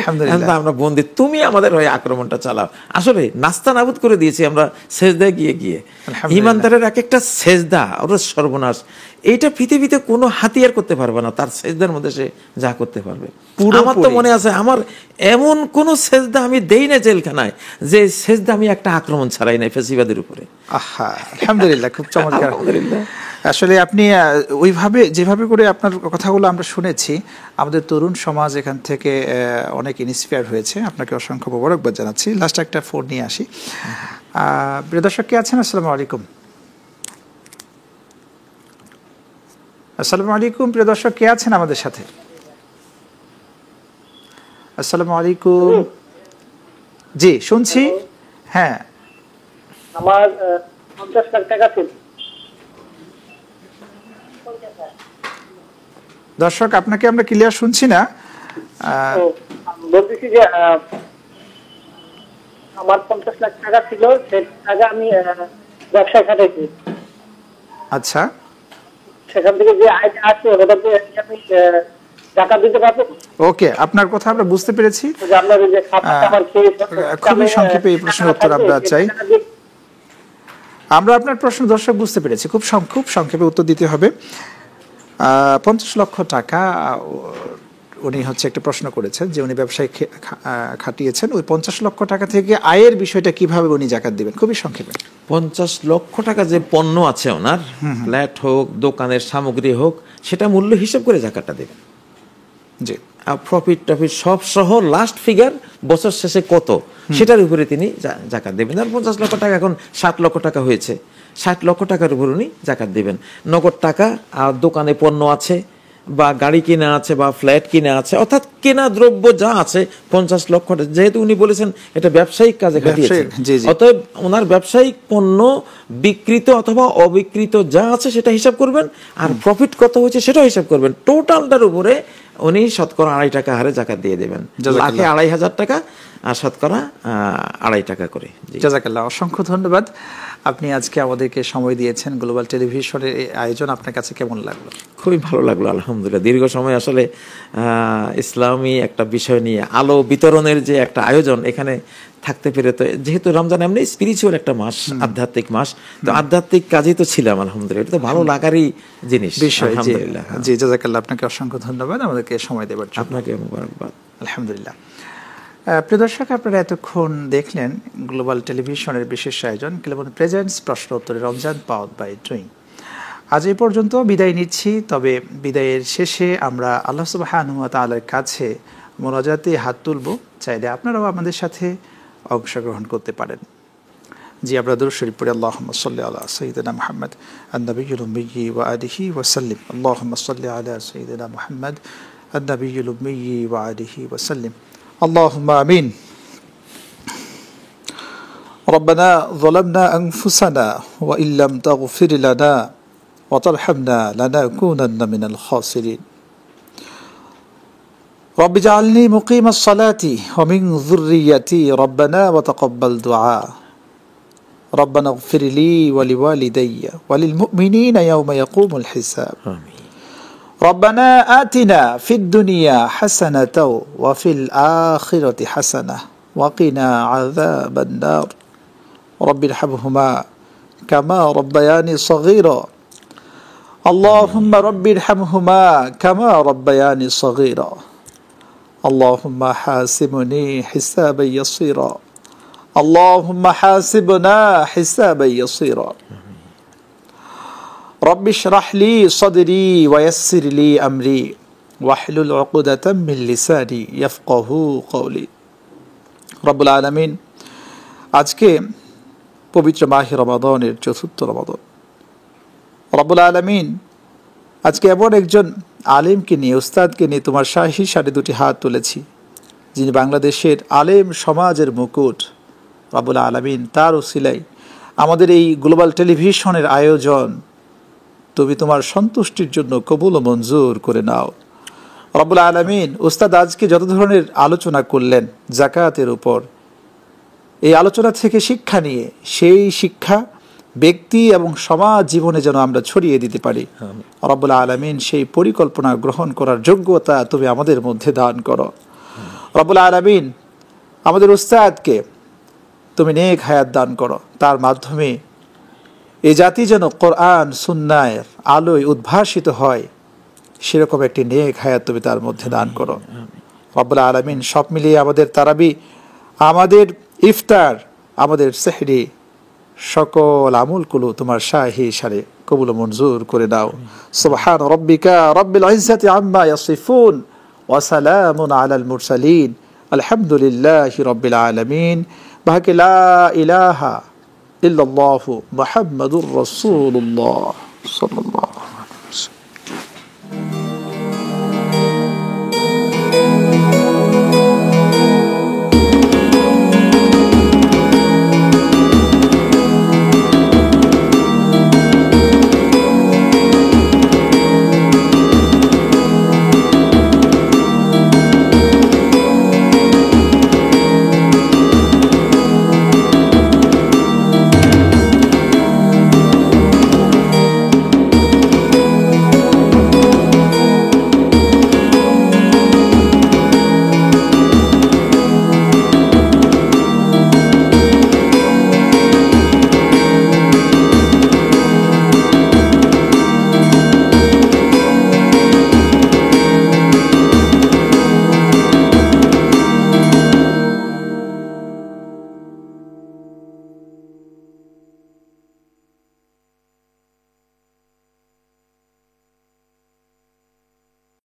আমরা বন্দি, তুমি আমাদের হয়ে আক্রমণটা চালাও। আসলে নাস্তা নাবুদ করে দিয়েছি আমরা সেজদায় গিয়ে গিয়ে। ইমানদারের এক একটা সেজদা ওরা সর্বনাশ, এইটা পৃথিবীতে কোনো হাতিয়ার করতে পারবে না, তার সেজদার মধ্যে সে যা করতে পারবে। আমার তো মনে আছে, আমার এমন কোন সেজদা আমি দেই না জেলখানায় যে সেজদা আমি একটা আক্রমণ ছাড়াই নাই ফেসিবাদের উপরে। আহা, আলহামদুলিল্লাহ, খুব চমৎকার। আসলে আপনি ওইভাবে যেভাবে করে আপনার কথাগুলো আমরা শুনেছি, আমাদের তরুণ সমাজ এখান থেকে অনেক ইন্সপায়ার হয়েছে। আপনাকে অসংখ্য মোবারকবাদ জানাচ্ছি। লাস্ট একটা ফোন নিয়ে আসি। প্রিয় দর্শক কে আছেন? আসসালামু আলাইকুম। আসসালামু আলাইকুম, প্রিয় দর্শক কে আছেন আমাদের সাথে? আসসালামু আলাইকুম। জি, শুনছি। হ্যাঁ, আমার 50 লাখ টাকা ছিল। দর্শক, আপনাকে আমরা ক্লিয়ার শুনছি না। বলতেছি যে আমার 50 লাখ টাকা ছিল, সেই টাকা আমি ব্যবসায় খাটাইছি। আচ্ছা, সেখান থেকে যে আয়টা আসছে ওটা দিয়ে আমি টাকা দিতে পারবো? ওকে, আপনার কথা আমরা বুঝতে পেরেছি। আপনার যে খাতাটা আমার খুবই সংক্ষেপে এই প্রশ্নের উত্তর আমরা চাই। আমরা আপনার প্রশ্ন দর্শক বুঝতে পেরেছি, খুব সংক্ষেপে উত্তর দিতে হবে। 50 লক্ষ টাকা উনি হচ্ছে একটা প্রশ্ন করেছেন যে উনি ব্যবসায় খাটিয়েছেন, ওই 50 লক্ষ টাকা থেকে আয়ের বিষয়টা কিভাবে উনি জাকাত দিবেন? খুবই সংক্ষেপে। 50 লক্ষ টাকা যে পণ্য আছে ওনার, ফ্ল্যাট হোক, দোকানের সামগ্রী হোক, সেটা মূল্য হিসাব করে জাকাতটা দেবেন। জি, প্রফিট টফিট সব সহ লাস্ট ফিগার বছর শেষে কত, সেটার উপরে তিনি জাকাত দেবেন। আর 50 লক্ষ টাকা এখন 60 লক্ষ টাকা হয়েছে, 60 লক্ষ টাকার উপর উনি জাকাত দেবেন। নগদ টাকা আর দোকানে পণ্য আছে বা গাড়ি কিনা আছে বা ফ্ল্যাট কিনা আছে, অর্থাৎ কেনা দ্রব্য যা আছে 50 লক্ষ, যেহেতু উনি বলেছেন এটা ব্যবসায়িক কাজে খাটিয়েছেন, অতএব ওনার ব্যবসায়িক পণ্য বিকৃত অথবা অবিকৃত যা আছে সেটা হিসাব করবেন, আর প্রফিট কত হয়েছে সেটাও হিসাব করবেন। টোটালটার উপরে উনি শতকরা 2.5 টাকা হারে জাকাত দিয়ে দেবেন। লাখে 2.5 হাজার টাকা শতকরা 2.5 টাকা করে। জাযাকাল্লাহ, অসংখ্য ধন্যবাদ। আপনি আজকে আমাদেরকে সময় দিয়েছেন। গ্লোবাল টেলিভিশনের এই আয়োজন আপনার কাছে কেমন লাগলো? খুবই ভালো লাগলো আলহামদুলিল্লাহ। দীর্ঘ সময় আসলে ইসলামী একটা বিষয় নিয়ে আলো বিতরণের যে একটা আয়োজন এখানে থাকতে পেরে, তো যেহেতু রমজান এমনি স্পিরিচুয়াল একটা মাস, আধ্যাত্মিক মাস, তো আধ্যাত্মিক কাজেই তো ছিলাম আলহামদুলিল্লাহ। এটা তো ভালো লাগারই জিনিস বিষয়। আলহামদুলিল্লাহ। জি, জাযাকাল্লাহ, আপনাকে অসংখ্য ধন্যবাদ আমাদেরকে সময় দেওয়ার জন্য। আপনাকে মোবারকবাদ। আলহামদুলিল্লাহ। প্রিয় দর্শক, আপনারা এতক্ষণ দেখলেন গ্লোবাল টেলিভিশনের বিশেষ আয়োজন ক্লেমন প্রেজেন্টস প্রশ্ন উত্তরে রমজান পাওয়ার্ড বাই টুইং। আজ এই পর্যন্ত বিদায় নিচ্ছি। তবে বিদায়ের শেষে আমরা আল্লাহ সুবহানাহু ওয়া তাআলার কাছে মোনাজাতে হাত তুলব। চাইলে আপনারাও আমাদের সাথে অংশগ্রহণ করতে পারেন। জি, আমরা দুরূদ শরীফ পড়ি। আল্লাহুম্মা সাল্লি আলা সাইয়্যিদিনা মুহাম্মদ আন-নাবিয়্যিল উম্মিয়্যি ওয়া আলিহি ওয়া সাল্লিম। আল্লাহুম্মা সাল্লি আলা সাইয়্যিদিনা মুহাম্মদ আন-নাবিয়্যিল উম্মিয়্যি ওয়া আলিহি ওয়া সাল্লিম। اللهم آمين. ربنا ظلمنا أنفسنا وإن لم تغفر لنا وترحمنا لنكونن من الخاسرين. رب اجعلني مقيم الصلاة ومن ذريتي ربنا وتقبل دعاء. ربنا اغفر لي ولوالدي وللمؤمنين يوم يقوم الحساب. آمين. ربنا آتنا في الدنيا حسنة وفي الآخرة حسنة وقنا عذاب النار. رب ارحمهما كما ربياني صغيرا. اللهم رب ارحمهما كما ربياني صغيرا. اللهم حاسبني حسابا يسيرا. اللهم حاسبنا حسابا يسيرا. رب اشرح لي صدري ويسر لي أمري واحلل عقدة من لساني يفقهوا قولي. رب العالمين, আজকে পবিত্র মাহে রমাদানের চতুর্থ রমাদান। রব্বুল আলামিন, আজকে এমন একজন আলেমকে নিয়ে, উস্তাদকে নিয়ে তোমার শাহী সাড়ে দুটি হাত তুলেছি, যিনি বাংলাদেশের আলেম সমাজের মুকুট। রব্বুল আলামিন, তার উসিলাই আমাদের এই গ্লোবাল টেলিভিশনের আয়োজন তুমি তোমার সন্তুষ্টির জন্য কবুল ও মঞ্জুর করে নাও। রব্বুল আলামিন, উস্তাদ আজকে যত ধরনের আলোচনা করলেন যাকাতের উপর, এই আলোচনা থেকে শিক্ষা নিয়ে সেই শিক্ষা ব্যক্তি এবং সমাজ জীবনে যেন আমরা ছড়িয়ে দিতে পারি। রব্বুল আলামিন, সেই পরিকল্পনা গ্রহণ করার যোগ্যতা তুমি আমাদের মধ্যে দান করো। রব্বুল আলামিন, আমাদের উস্তাদকে তুমি নেক হায়াত দান করো, তার মাধ্যমে এই জাতি যেন কোরআন সুন্নাহর আলোয় উদ্ভাসিত হয়, সেরকম একটি নেক হায়াত তুমি তার মধ্যে দান করো। রব্বুল আলামিন, সব মিলিয়ে আমাদের তারাবি, আমাদের ইফতার, আমাদের সেহরি, সকল আমলগুলো তোমার শাহী সারে কবুল ও মঞ্জুর করে দাও। সুবহান রাব্বিকা রাব্বিল ইজ্জাতি আম্মা ইয়াসিফুন ওয়া সালামুন আলাল মুরসালিন আলহামদুলিল্লাহি রাব্বিল আলামিন। বাকি লা ইলাহা ইল্লাল্লাহু মুহাম্মাদুর রাসূলুল্লাহ সাল্লাল্লাহু